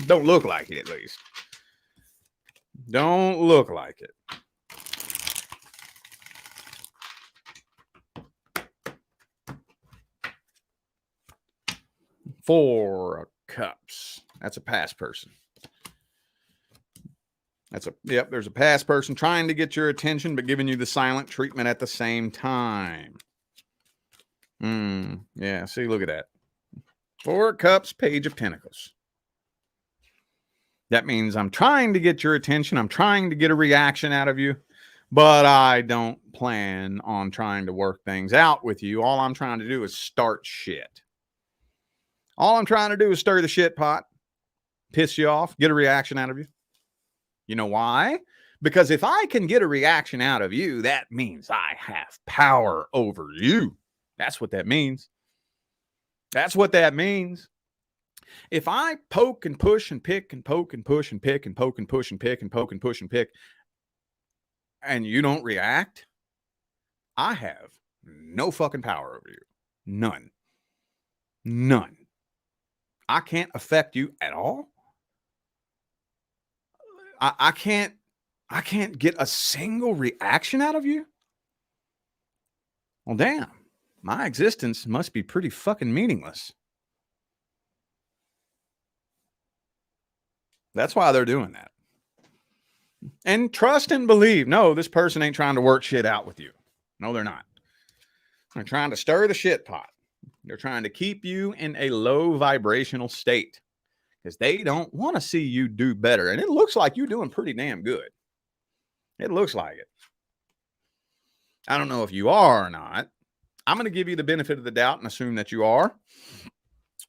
Don't look like it, at least. Don't look like it. Four of Cups. That's a past person. There's a past person trying to get your attention, but giving you the silent treatment at the same time. Yeah, see, look at that. Four of Cups, Page of Pentacles. That means I'm trying to get your attention. I'm trying to get a reaction out of you, but I don't plan on trying to work things out with you. All I'm trying to do is start shit. All I'm trying to do is stir the shit pot, piss you off, get a reaction out of you. You know why? Because if I can get a reaction out of you, that means I have power over you. That's what that means. That's what that means. If I poke and push and pick and poke and push and pick and poke and push and pick and poke and push and pick, and you don't react, I have no fucking power over you. None. None. I can't affect you at all. I can't get a single reaction out of you. Well, damn. My existence must be pretty fucking meaningless. That's why they're doing that. And trust and believe. No, this person ain't trying to work shit out with you. No, they're not. They're trying to stir the shit pot. They're trying to keep you in a low vibrational state because they don't want to see you do better. And it looks like you're doing pretty damn good. It looks like it. I don't know if you are or not. I'm going to give you the benefit of the doubt and assume that you are.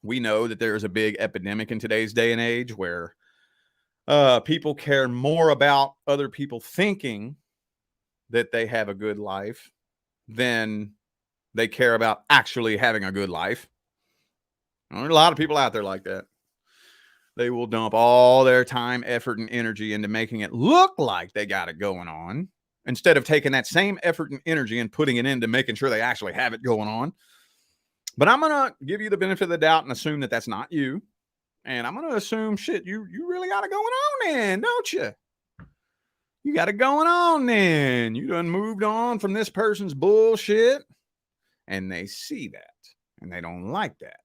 We know that there's a big epidemic in today's day and age where people care more about other people thinking that they have a good life than they care about actually having a good life. There are a lot of people out there like that. They will dump all their time, effort, and energy into making it look like they got it going on instead of taking that same effort and energy and putting it into making sure they actually have it going on. But I'm going to give you the benefit of the doubt and assume that that's not you. And I'm going to assume, shit, you really got it going on then, don't you? You got it going on then. You done moved on from this person's bullshit. And they see that. And they don't like that.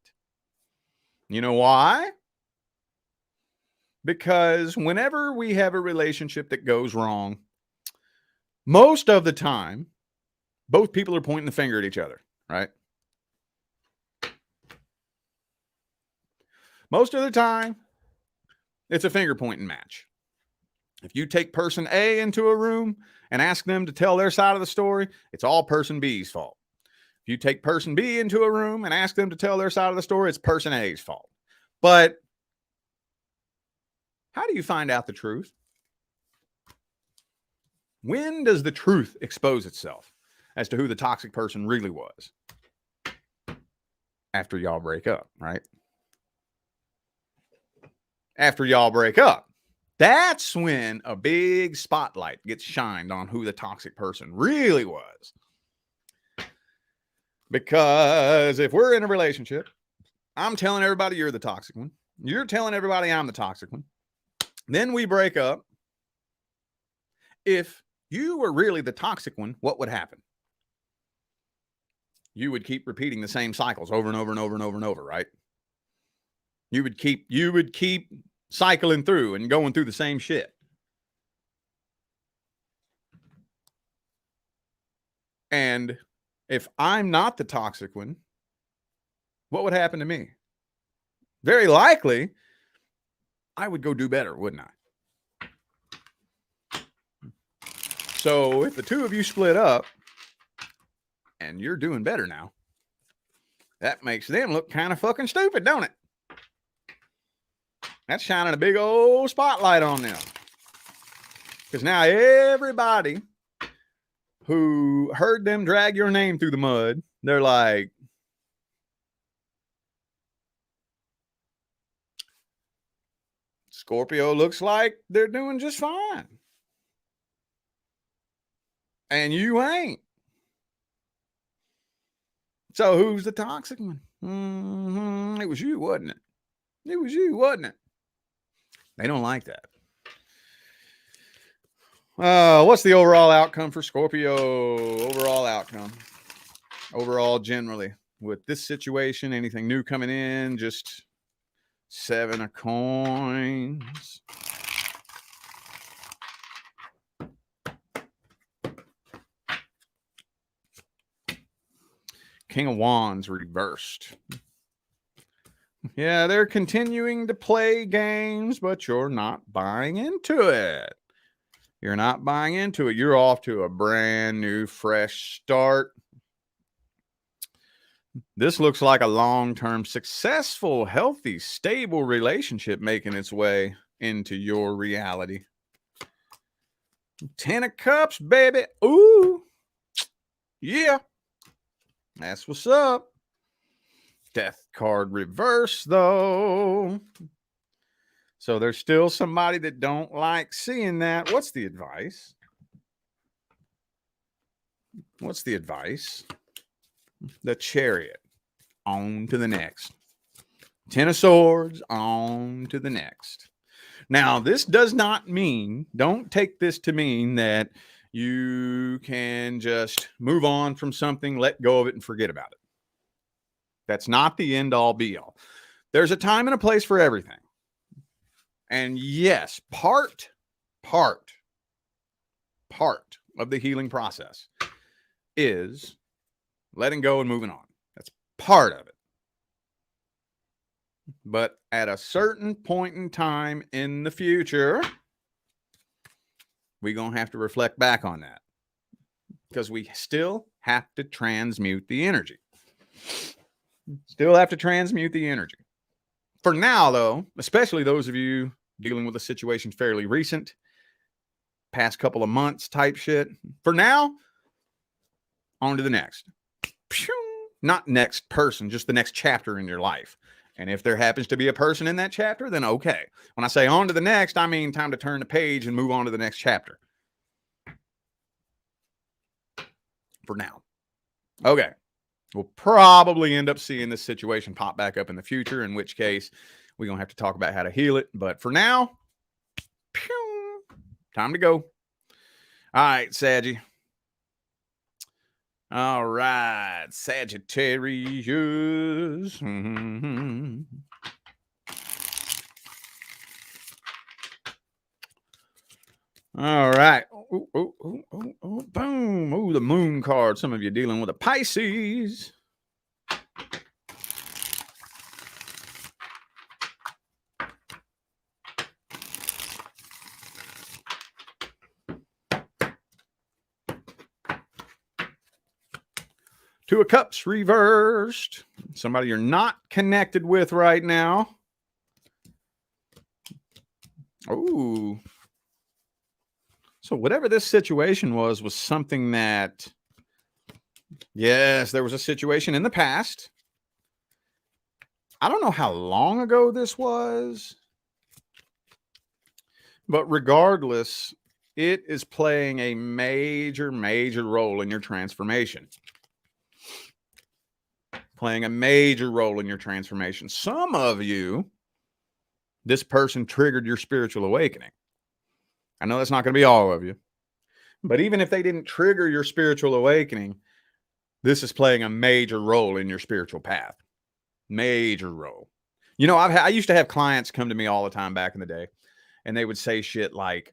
You know why? Because whenever we have a relationship that goes wrong, most of the time, both people are pointing the finger at each other, right? Most of the time, it's a finger pointing match. If you take person A into a room and ask them to tell their side of the story, it's all person B's fault. If you take person B into a room and ask them to tell their side of the story, it's person A's fault. But how do you find out the truth? When does the truth expose itself as to who the toxic person really was? After y'all break up, right? After y'all break up. That's when a big spotlight gets shined on who the toxic person really was. Because if we're in a relationship, I'm telling everybody you're the toxic one. You're telling everybody I'm the toxic one. Then we break up. If you were really the toxic one, what would happen? You would keep repeating the same cycles over and over and over and over and over, right? You would keep cycling through and going through the same shit. And if I'm not the toxic one, what would happen to me? Very likely, I would go do better, wouldn't I? So if the two of you split up and you're doing better now, that makes them look kind of fucking stupid, don't it? That's shining a big old spotlight on them. Because now everybody who heard them drag your name through the mud, they're like, Scorpio looks like they're doing just fine. And you ain't. So who's the toxic one? It was you, wasn't it? It was you, wasn't it? They don't like that. What's the overall outcome for Scorpio? Overall outcome. Overall, generally, with this situation, anything new coming in, just 7 of coins. King of Wands reversed. Yeah, they're continuing to play games, but you're not buying into it. You're not buying into it. You're off to a brand new, fresh start. This looks like a long-term, successful, healthy, stable relationship making its way into your reality. 10 of Cups, baby. Ooh. Yeah. That's what's up. Death card reverse, though. So there's still somebody that don't like seeing that. What's the advice? What's the advice? The Chariot. On to the next. 10 of Swords. On to the next. Now, this does not mean, don't take this to mean that you can just move on from something, let go of it, and forget about it. That's not the end all be all. There's a time and a place for everything. And yes, part of the healing process is letting go and moving on. That's part of it. But at a certain point in time in the future, we're going to have to reflect back on that because we still have to transmute the energy. Still have to transmute the energy. For now, though, especially those of you dealing with a situation fairly recent, past couple of months type shit, for now, on to the next. Not next person, just the next chapter in your life. And if there happens to be a person in that chapter, then okay. When I say on to the next, I mean time to turn the page and move on to the next chapter. For now. Okay. We'll probably end up seeing this situation pop back up in the future, in which case we're going to have to talk about how to heal it. But for now, time to go. All right, Saggy. All right, Sagittarius. All right. Boom. Ooh, the moon card. Some of you dealing with a Pisces. Two of Cups reversed. Somebody you're not connected with right now. Ooh. So whatever this situation was something that, yes, there was a situation in the past. I don't know how long ago this was, but regardless, it is playing a major, major role in your transformation. Playing a major role in your transformation. Some of you, this person triggered your spiritual awakening. I know that's not going to be all of you, but even if they didn't trigger your spiritual awakening, this is playing a major role in your spiritual path. Major role. You know, I used to have clients come to me all the time back in the day, and they would say shit like,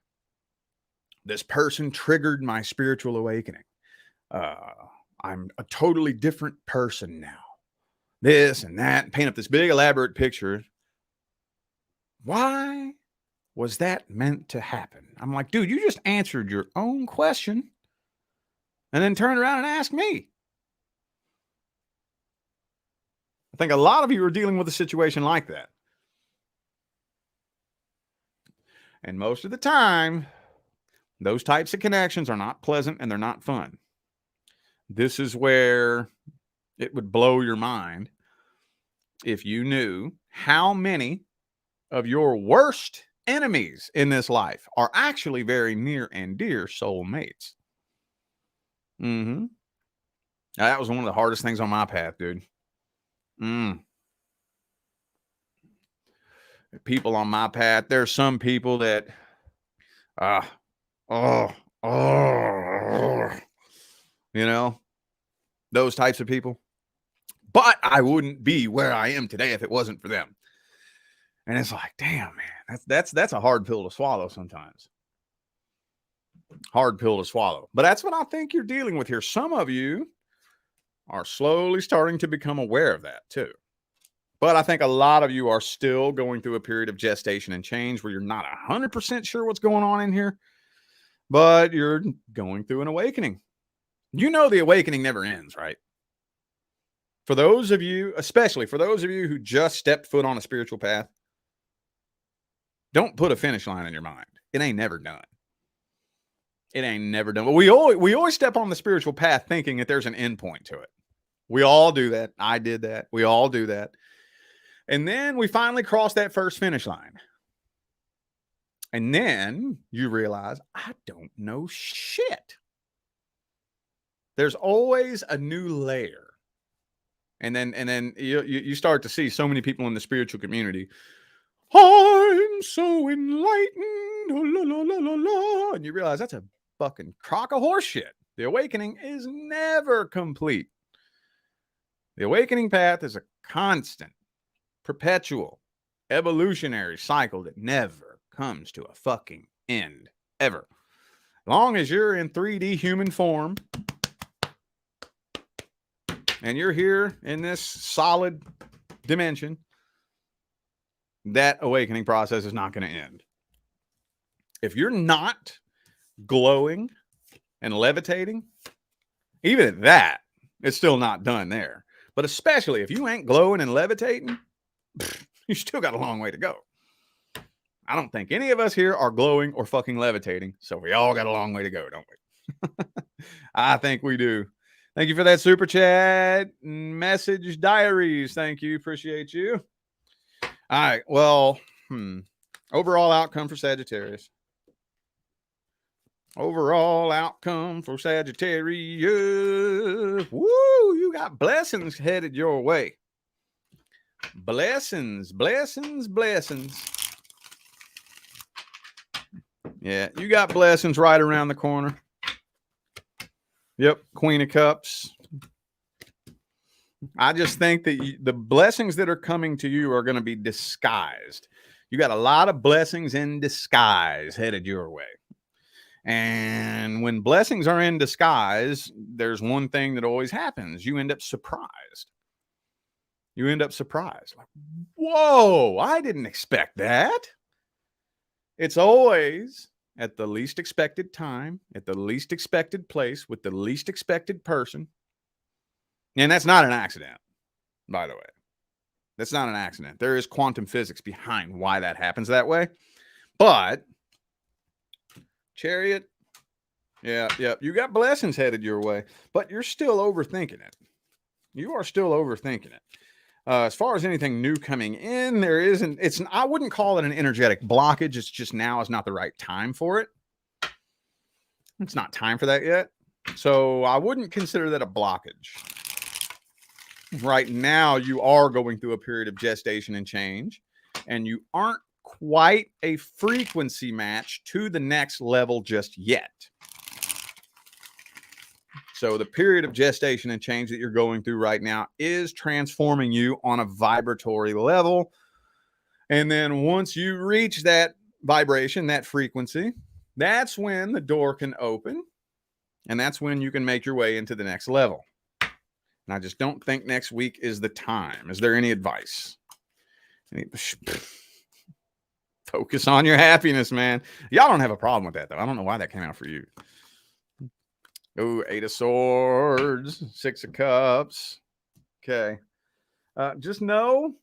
this person triggered my spiritual awakening. I'm a totally different person now. This and that, and paint up this big elaborate picture. Why was that meant to happen? I'm like, dude, you just answered your own question and then turned around and asked me. I think a lot of you are dealing with a situation like that. And most of the time, those types of connections are not pleasant and they're not fun. This is where it would blow your mind if you knew how many of your worst enemies in this life are actually very near and dear soulmates. That was one of the hardest things on my path, dude. People on my path, there's some people that, you know, those types of people. But I wouldn't be where I am today if it wasn't for them. And it's like, damn, man, that's a hard pill to swallow sometimes. Hard pill to swallow. But that's what I think you're dealing with here. Some of you are slowly starting to become aware of that too. But I think a lot of you are still going through a period of gestation and change where you're not 100% sure what's going on in here, but you're going through an awakening. You know the awakening never ends, right? For those of you, especially for those of you who just stepped foot on a spiritual path, don't put a finish line in your mind. It ain't never done. It ain't never done. But we always step on the spiritual path thinking that there's an end point to it. We all do that. I did that. We all do that. And then we finally cross that first finish line. And then you realize, I don't know shit. There's always a new layer. And then you start to see so many people in the spiritual community. I'm so enlightened. La, la, la, la, la. And you realize that's a fucking crock of horse shit. The awakening is never complete. The awakening path is a constant, perpetual, evolutionary cycle that never comes to a fucking end, ever. As long as you're in 3D human form and you're here in this solid dimension, that awakening process is not going to end. If you're not glowing and levitating, even at that, it's still not done there. But especially if you ain't glowing and levitating, you still got a long way to go. I don't think any of us here are glowing or fucking levitating. So we all got a long way to go, don't we? I think we do. Thank you for that super chat message, Diaries. Thank you. Appreciate you. All right. Well, overall outcome for Sagittarius. Overall outcome for Sagittarius. Woo! You got blessings headed your way. Blessings, blessings, blessings. Yeah, you got blessings right around the corner. Yep, Queen of Cups. I just think that the blessings that are coming to you are going to be disguised. You got a lot of blessings in disguise headed your way. And when blessings are in disguise, there's one thing that always happens. You end up surprised. You end up surprised. Like, whoa, I didn't expect that. It's always at the least expected time, at the least expected place, with the least expected person. And that's not an accident, by the way. That's not an accident. There is quantum physics behind why that happens that way. But Chariot, yeah, you got blessings headed your way, but you're still overthinking it. You are still overthinking it. As far as anything new coming in, there isn't. I wouldn't call it an energetic blockage. It's just now is not the right time for it. It's not time for that yet. So I wouldn't consider that a blockage. Right now, you are going through a period of gestation and change, and you aren't quite a frequency match to the next level just yet. So the period of gestation and change that you're going through right now is transforming you on a vibratory level. And then once you reach that vibration, that frequency, that's when the door can open. And that's when you can make your way into the next level. And I just don't think next week is the time. Is there any advice? Focus on your happiness, man. Y'all don't have a problem with that, though. I don't know why that came out for you. Oh, 8 of Swords, 6 of Cups. Okay. Just know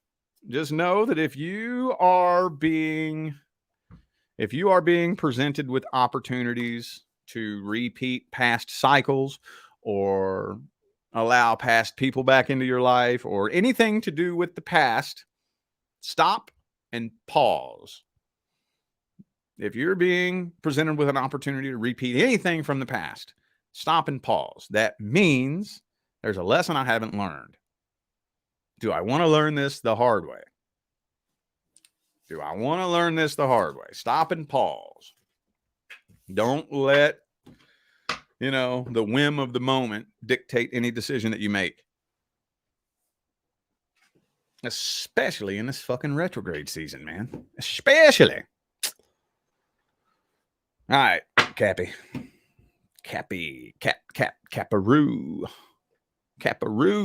that if you are being presented with opportunities to repeat past cycles or allow past people back into your life or anything to do with the past, stop and pause. If you're being presented with an opportunity to repeat anything from the past, stop and pause. That means there's a lesson I haven't learned. Do I want to learn this the hard way? Do I want to learn this the hard way? Stop and pause. Don't let, the whim of the moment dictate any decision that you make. Especially in this fucking retrograde season, man. Especially. All right, Caparoo,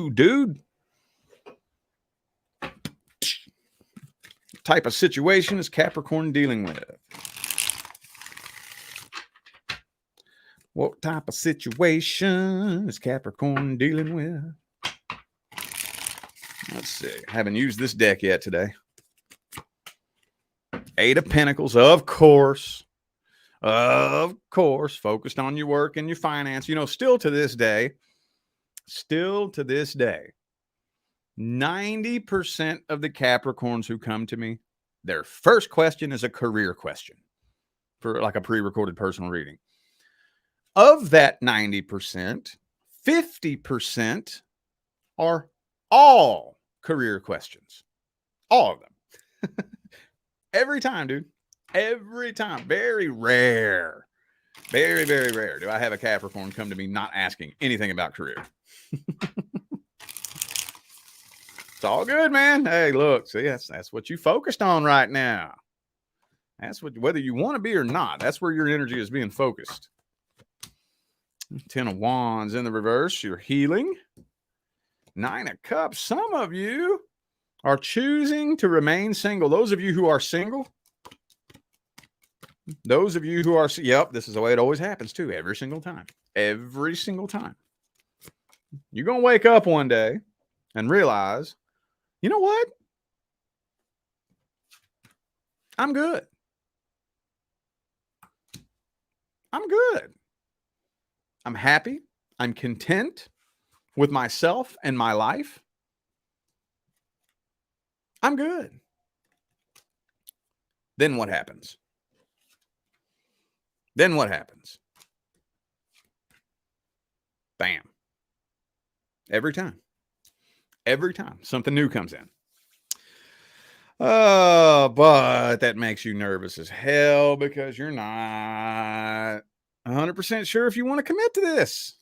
dude. Type of situation is Capricorn dealing with? What type of situation is Capricorn dealing with? Let's see. Haven't used this deck yet today. 8 of Pentacles, of course. Of course, focused on your work and your finance. Still to this day, 90% of the Capricorns who come to me, their first question is a career question for like a pre-recorded personal reading. Of that 90%, 50% are all career questions. All of them. Every time, dude. Every time. Very rare. Very, very rare do I have a Capricorn come to me not asking anything about career. It's all good, man. Hey, look, see, that's what you focused on right now. That's what, whether you want to be or not, that's where your energy is being focused. 10 of Wands in the reverse, you're healing. 9 of Cups. Some of you are choosing to remain single. Those of you who are single, this is the way it always happens too, every single time. Every single time. You're going to wake up one day and realize, you know what? I'm good. I'm good. I'm happy. I'm content with myself and my life. I'm good. Then what happens? Bam. Every time something new comes in. But that makes you nervous as hell because you're not 100% sure if you want to commit to this.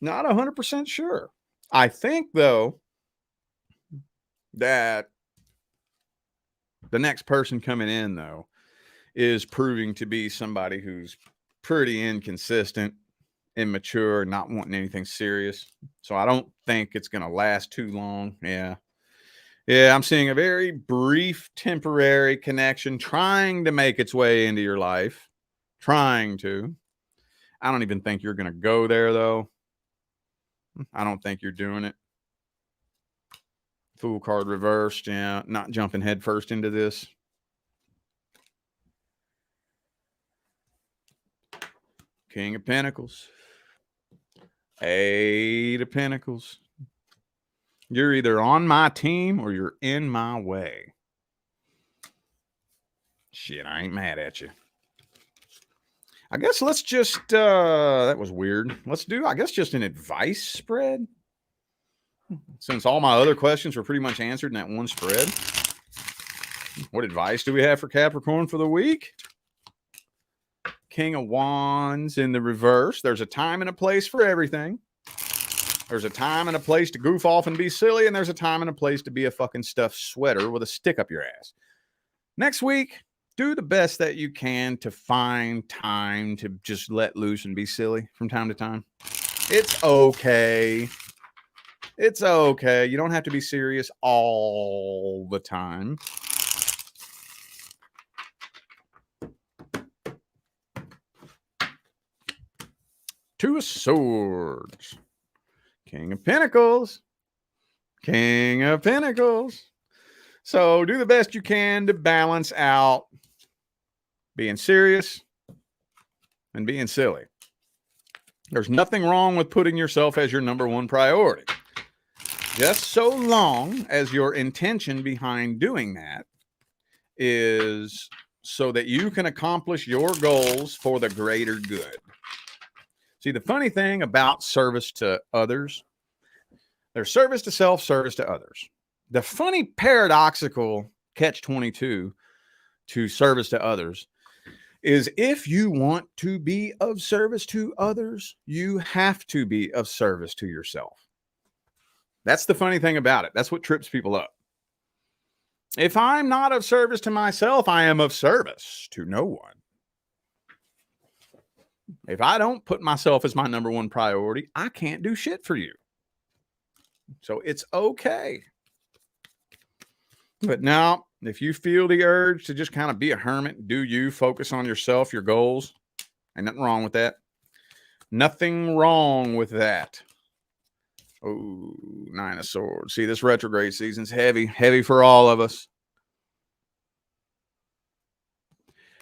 Not 100% sure. I think, though, that the next person coming in, though, is proving to be somebody who's pretty inconsistent, immature, not wanting anything serious. So I don't think it's going to last too long. Yeah, I'm seeing a very brief, temporary connection trying to make its way into your life. Trying to. I don't even think you're going to go there, though. I don't think you're doing it. Fool card reversed. Yeah, not jumping headfirst into this. King of Pentacles. 8 of Pentacles. You're either on my team or you're in my way. Shit, I ain't mad at you. I guess let's just, that was weird. Let's do, I guess, just an advice spread. Since all my other questions were pretty much answered in that one spread. What advice do we have for Capricorn for the week? King of Wands in the reverse. There's a time and a place for everything. There's a time and a place to goof off and be silly, and there's a time and a place to be a fucking stuffed sweater with a stick up your ass. Next week, do the best that you can to find time to just let loose and be silly from time to time. It's okay. It's okay. You don't have to be serious all the time. Two of Swords. King of Pentacles. King of Pentacles. So do the best you can to balance out being serious and being silly. There's nothing wrong with putting yourself as your number one priority. Just so long as your intention behind doing that is so that you can accomplish your goals for the greater good. See, the funny thing about service to others, there's service to self, service to others. The funny paradoxical catch-22 to service to others is if you want to be of service to others, you have to be of service to yourself. That's the funny thing about it. That's what trips people up. If I'm not of service to myself, I am of service to no one. If I don't put myself as my number one priority, I can't do shit for you. So it's okay. But now, if you feel the urge to just kind of be a hermit, do you focus on yourself, your goals? Ain't nothing wrong with that. Nothing wrong with that. Oh, Nine of Swords. See, this retrograde season's heavy. Heavy for all of us.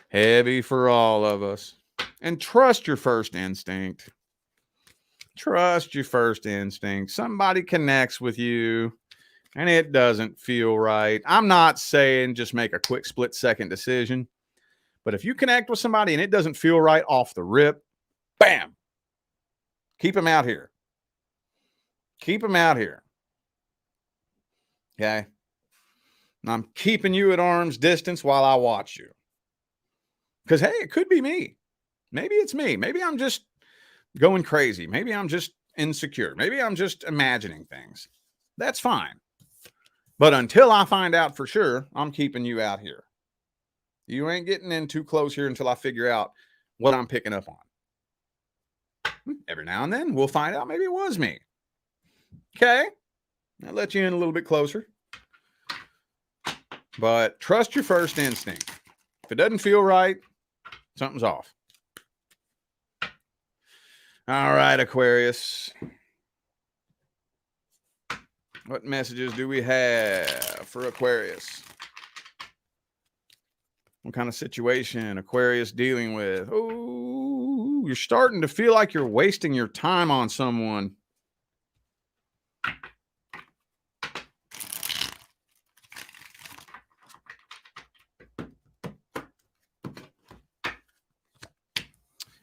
Heavy for all of us. And trust your first instinct. Trust your first instinct. Somebody connects with you and it doesn't feel right. I'm not saying just make a quick split-second decision. But if you connect with somebody and it doesn't feel right off the rip, bam! Keep them out here. Keep them out here. Okay? And I'm keeping you at arm's distance while I watch you. Because, hey, it could be me. Maybe it's me. Maybe I'm just going crazy. Maybe I'm just insecure. Maybe I'm just imagining things. That's fine. But until I find out for sure, I'm keeping you out here. You ain't getting in too close here until I figure out what I'm picking up on. Every now and then, we'll find out maybe it was me. Okay? I'll let you in a little bit closer. But trust your first instinct. If it doesn't feel right, something's off. All right, Aquarius. What messages do we have for Aquarius? What kind of situation Aquarius dealing with? Oh, you're starting to feel like you're wasting your time on someone.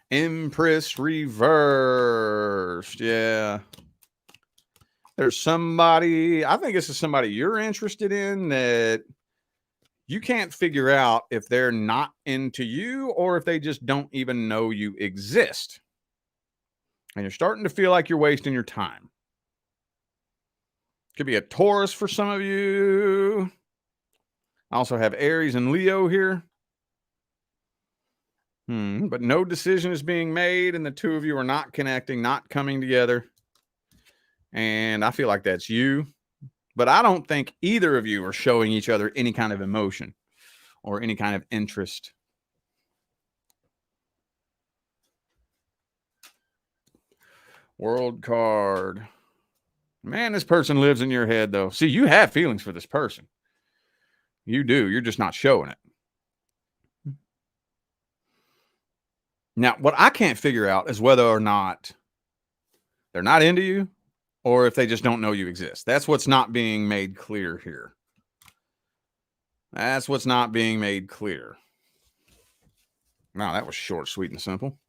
Empress reversed. Yeah. There's somebody, I think this is somebody you're interested in that you can't figure out if they're not into you or if they just don't even know you exist. And you're starting to feel like you're wasting your time. Could be a Taurus for some of you. I also have Aries and Leo here. But no decision is being made, and the two of you are not connecting, not coming together. And I feel like that's you. But I don't think either of you are showing each other any kind of emotion or any kind of interest. World card. Man, this person lives in your head, though. See, you have feelings for this person. You do. You're just not showing it. Now, what I can't figure out is whether or not they're not into you or if they just don't know you exist. That's what's not being made clear here. That's what's not being made clear. Wow, that was short, sweet, and simple.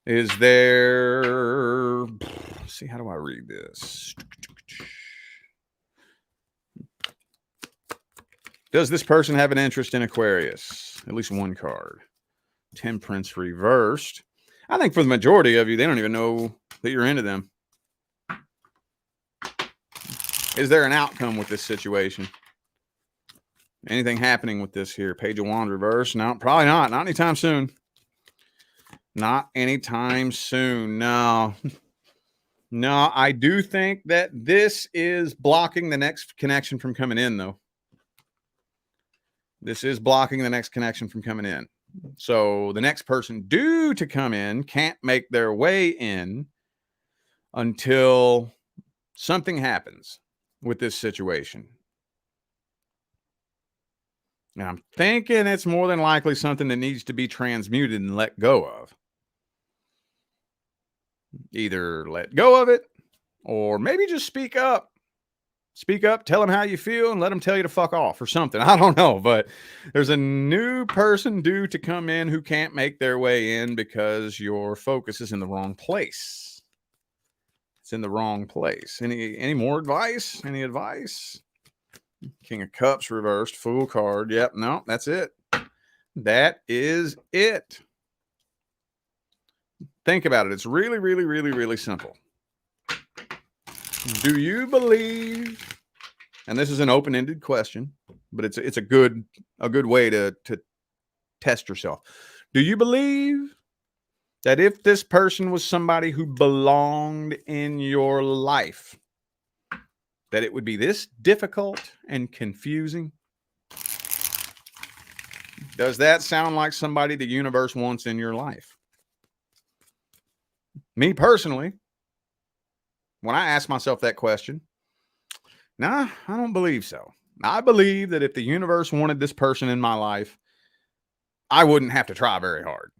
Is there... Let's see, how do I read this? Does this person have an interest in Aquarius? At least one card. Temperance reversed. I think for the majority of you, they don't even know that you're into them. Is there an outcome with this situation? Anything happening with this here? Page of Wands reverse? No, probably not. Not anytime soon. Not anytime soon. No. No, I do think that this is blocking the next connection from coming in, though. This is blocking the next connection from coming in. So the next person due to come in can't make their way in until something happens with this situation. And I'm thinking it's more than likely something that needs to be transmuted and let go of. Either let go of it or maybe just speak up. Speak up, tell them how you feel, and let them tell you to fuck off or something. I don't know, but there's a new person due to come in who can't make their way in because your focus is in the wrong place. It's in the wrong place. Any more advice? Any advice? King of Cups reversed, Fool card. Yep, no, that's it. That is it. Think about it. It's really, really, really, really simple. Do you believe, and this is an open-ended question, but it's a good way to test yourself. Do you believe that if this person was somebody who belonged in your life, that it would be this difficult and confusing? Does that sound like somebody the universe wants in your life? Me personally, when I ask myself that question, nah, I don't believe so. I believe that if the universe wanted this person in my life, I wouldn't have to try very hard.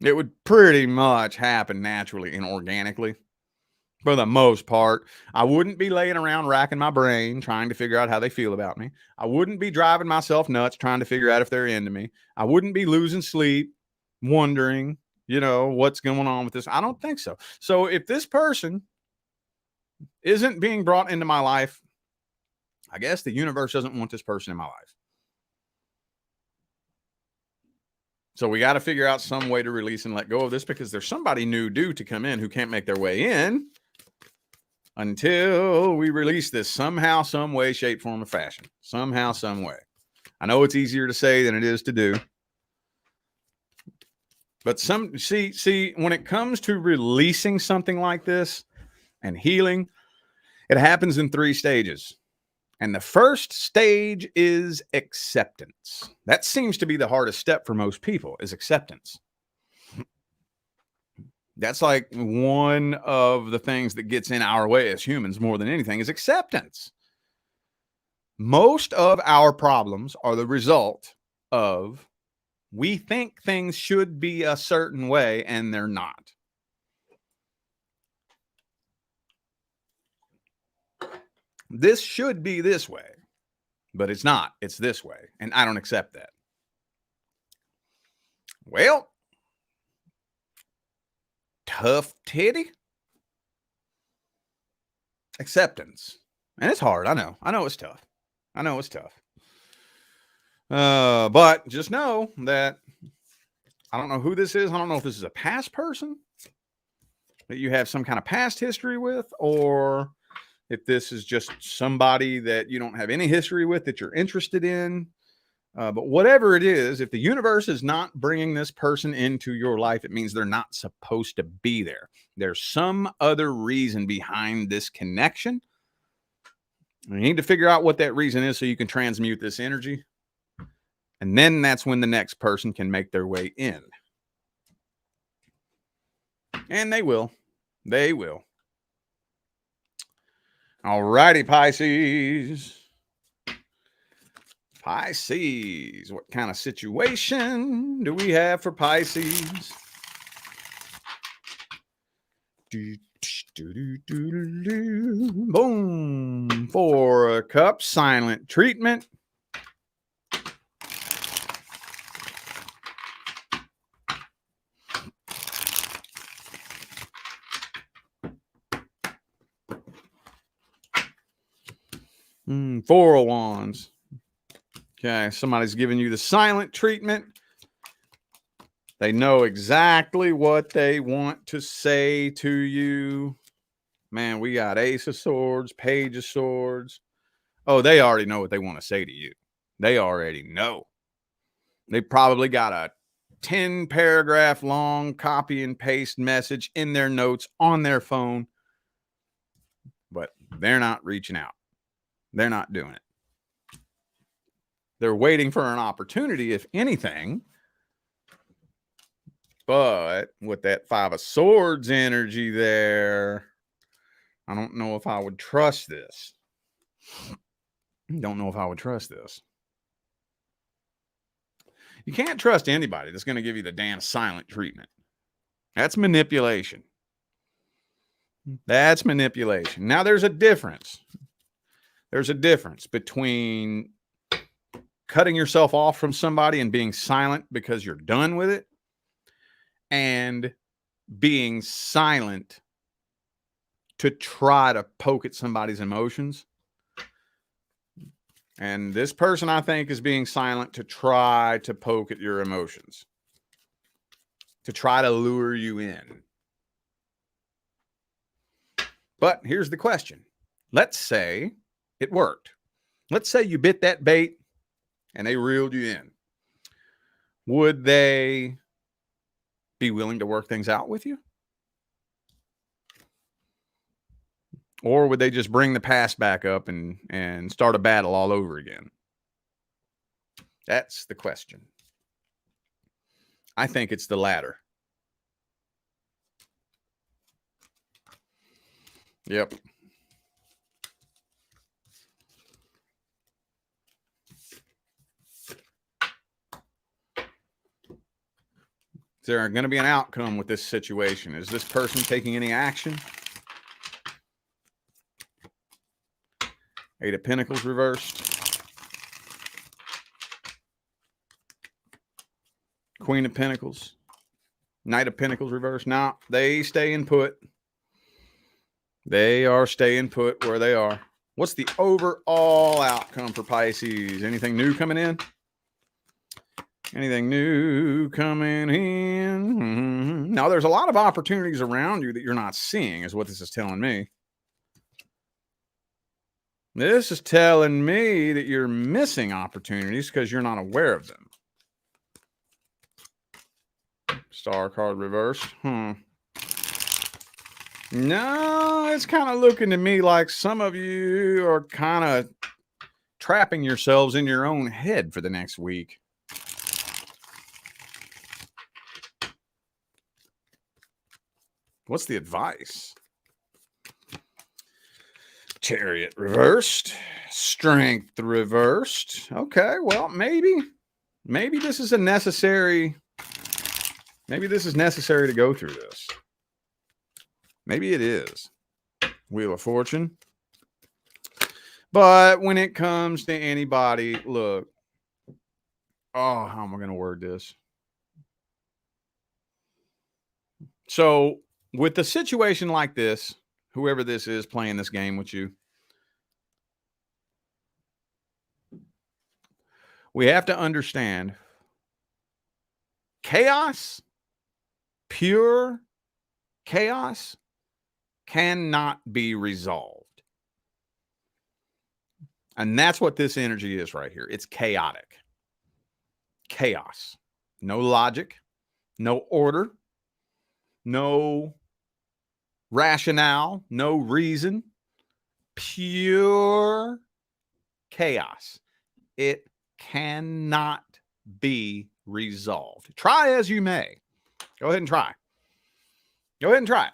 It would pretty much happen naturally and organically. For the most part, I wouldn't be laying around racking my brain trying to figure out how they feel about me. I wouldn't be driving myself nuts trying to figure out if they're into me. I wouldn't be losing sleep, wondering, what's going on with this. I don't think so. So if this person isn't being brought into my life, I guess the universe doesn't want this person in my life. So we got to figure out some way to release and let go of this, because there's somebody new due to come in who can't make their way in until we release this somehow, some way, shape, form, or fashion. Somehow, some way. I know it's easier to say than it is to do. But see, when it comes to releasing something like this and healing, it happens in 3 stages. And the first stage is acceptance. That seems to be the hardest step for most people, is acceptance. That's like one of the things that gets in our way as humans more than anything, is acceptance. Most of our problems are the result of we think things should be a certain way and they're not. This should be this way, but it's not. It's this way, and I don't accept that. Well, tough titty. Acceptance. And it's hard. I know it's tough. But just know that I don't know who this is. I don't know if this is a past person that you have some kind of past history with, or if this is just somebody that you don't have any history with that you're interested in. But whatever it is, if the universe is not bringing this person into your life, it means they're not supposed to be there. There's some other reason behind this connection. You need to figure out what that reason is so you can transmute this energy. And then that's when the next person can make their way in. And they will. They will. All righty, Pisces. Pisces. What kind of situation do we have for Pisces? Boom. 4 of Cups. Silent treatment. Four of Wands. Okay, somebody's giving you the silent treatment. They know exactly what they want to say to you. Man, we got Ace of Swords, Page of Swords. Oh, they already know what they want to say to you. They already know. They probably got a 10-paragraph long copy and paste message in their notes on their phone, but they're not reaching out. They're not doing it. They're waiting for an opportunity, if anything. But with that 5 of Swords energy there, I don't know if I would trust this. Don't know if I would trust this. You can't trust anybody that's going to give you the damn silent treatment. That's manipulation. That's manipulation. Now there's a difference. There's a difference between cutting yourself off from somebody and being silent because you're done with it, and being silent to try to poke at somebody's emotions. And this person, I think, is being silent to try to poke at your emotions, to try to lure you in. But here's the question. Let's say it worked. Let's say you bit that bait and they reeled you in. Would they be willing to work things out with you? Or would they just bring the past back up and start a battle all over again? That's the question. I think it's the latter. Yep. Is there going to be an outcome with this situation? Is this person taking any action? Eight of Pentacles reversed. Queen of Pentacles. Knight of Pentacles reversed. Now, they stay in put. They are staying put where they are. What's the overall outcome for Pisces? Anything new coming in? Anything new coming in? Now, there's a lot of opportunities around you that you're not seeing, is what this is telling me. This is telling me that you're missing opportunities because you're not aware of them. Star card reversed. No, it's kind of looking to me like some of you are kind of trapping yourselves in your own head for the next week. What's the advice? Chariot reversed. Strength reversed. Okay, well, maybe this is a necessary. Maybe this is necessary to go through this. Maybe it is. Wheel of Fortune. But when it comes to anybody, look. Oh, how am I going to word this? So, with a situation like this, whoever this is playing this game with you, we have to understand chaos, pure chaos, cannot be resolved. And that's what this energy is right here. It's chaotic. Chaos. No logic, no order, no rationale, no reason, pure chaos. It cannot be resolved. Try as you may. Go ahead and try. Go ahead and try it.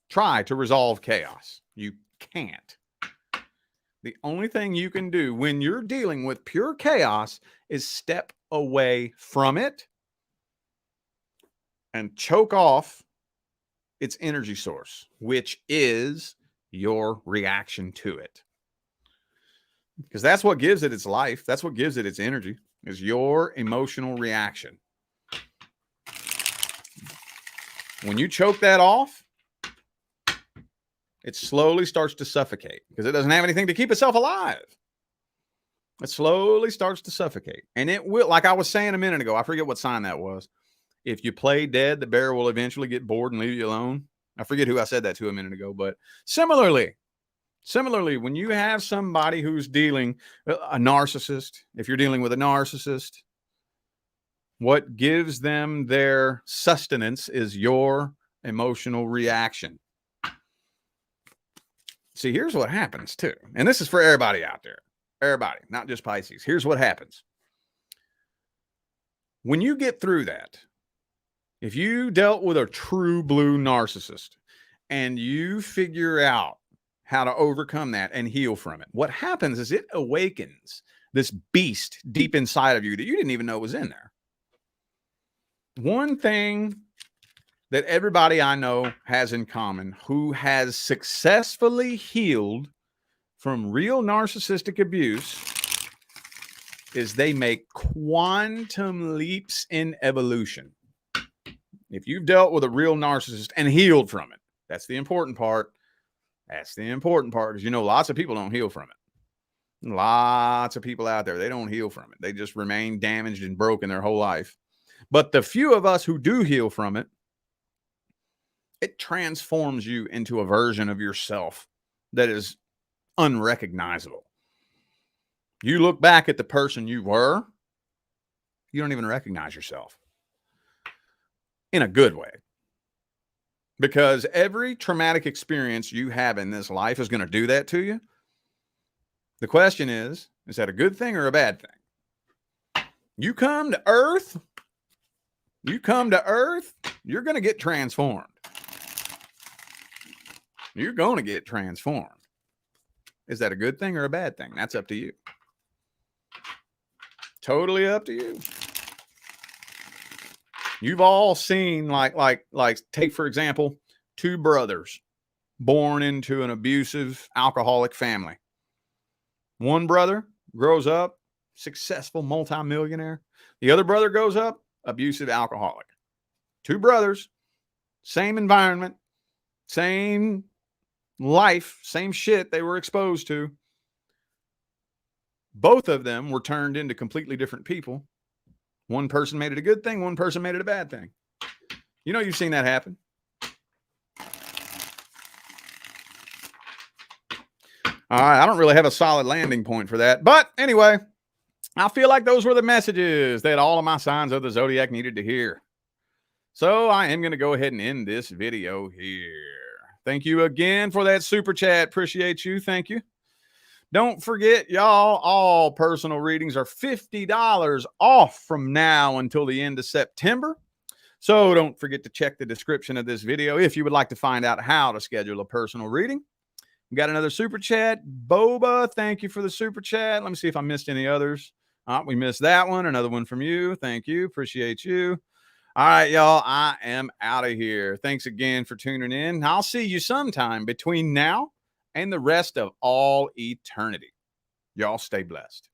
Try to resolve chaos. You can't. The only thing you can do when you're dealing with pure chaos is step away from it and choke off its energy source, which is your reaction to it. Because that's what gives it its life. That's what gives it its energy, is your emotional reaction. When you choke that off, it slowly starts to suffocate because it doesn't have anything to keep itself alive. It slowly starts to suffocate. And it will, like I was saying a minute ago, I forget what sign that was. If you play dead, the bear will eventually get bored and leave you alone. I forget who I said that to a minute ago, but similarly, when you have somebody who's dealing, a narcissist, if you're dealing with a narcissist, what gives them their sustenance is your emotional reaction. See, here's what happens too. And this is for everybody out there. Everybody, not just Pisces. Here's what happens. When you get through that, if you dealt with a true blue narcissist and you figure out how to overcome that and heal from it, what happens is it awakens this beast deep inside of you that you didn't even know was in there. One thing that everybody I know has in common who has successfully healed from real narcissistic abuse is they make quantum leaps in evolution. If you've dealt with a real narcissist and healed from it, that's the important part. That's the important part, because lots of people don't heal from it. Lots of people out there, they don't heal from it. They just remain damaged and broken their whole life. But the few of us who do heal from it, it transforms you into a version of yourself that is unrecognizable. You look back at the person you were, you don't even recognize yourself. In a good way. Because every traumatic experience you have in this life is going to do that to you. The question is that a good thing or a bad thing? You come to Earth, you're going to get transformed. You're going to get transformed. Is that a good thing or a bad thing? That's up to you. Totally up to you. You've all seen, like, take, for example, two brothers born into an abusive, alcoholic family. One brother grows up, successful multimillionaire. The other brother grows up, abusive alcoholic. Two brothers, same environment, same life, same shit they were exposed to. Both of them were turned into completely different people. One person made it a good thing, one person made it a bad thing. You've seen that happen. All right, I don't really have a solid landing point for that. But anyway, I feel like those were the messages that all of my signs of the zodiac needed to hear. So I am going to go ahead and end this video here. Thank you again for that super chat. Appreciate you. Thank you. Don't forget, y'all, all personal readings are $50 off from now until the end of September. So don't forget to check the description of this video if you would like to find out how to schedule a personal reading. We got another super chat. Boba, thank you for the super chat. Let me see if I missed any others. We missed that one. Another one from you. Thank you. Appreciate you. All right, y'all, I am out of here. Thanks again for tuning in. I'll see you sometime between now and the rest of all eternity. Y'all stay blessed.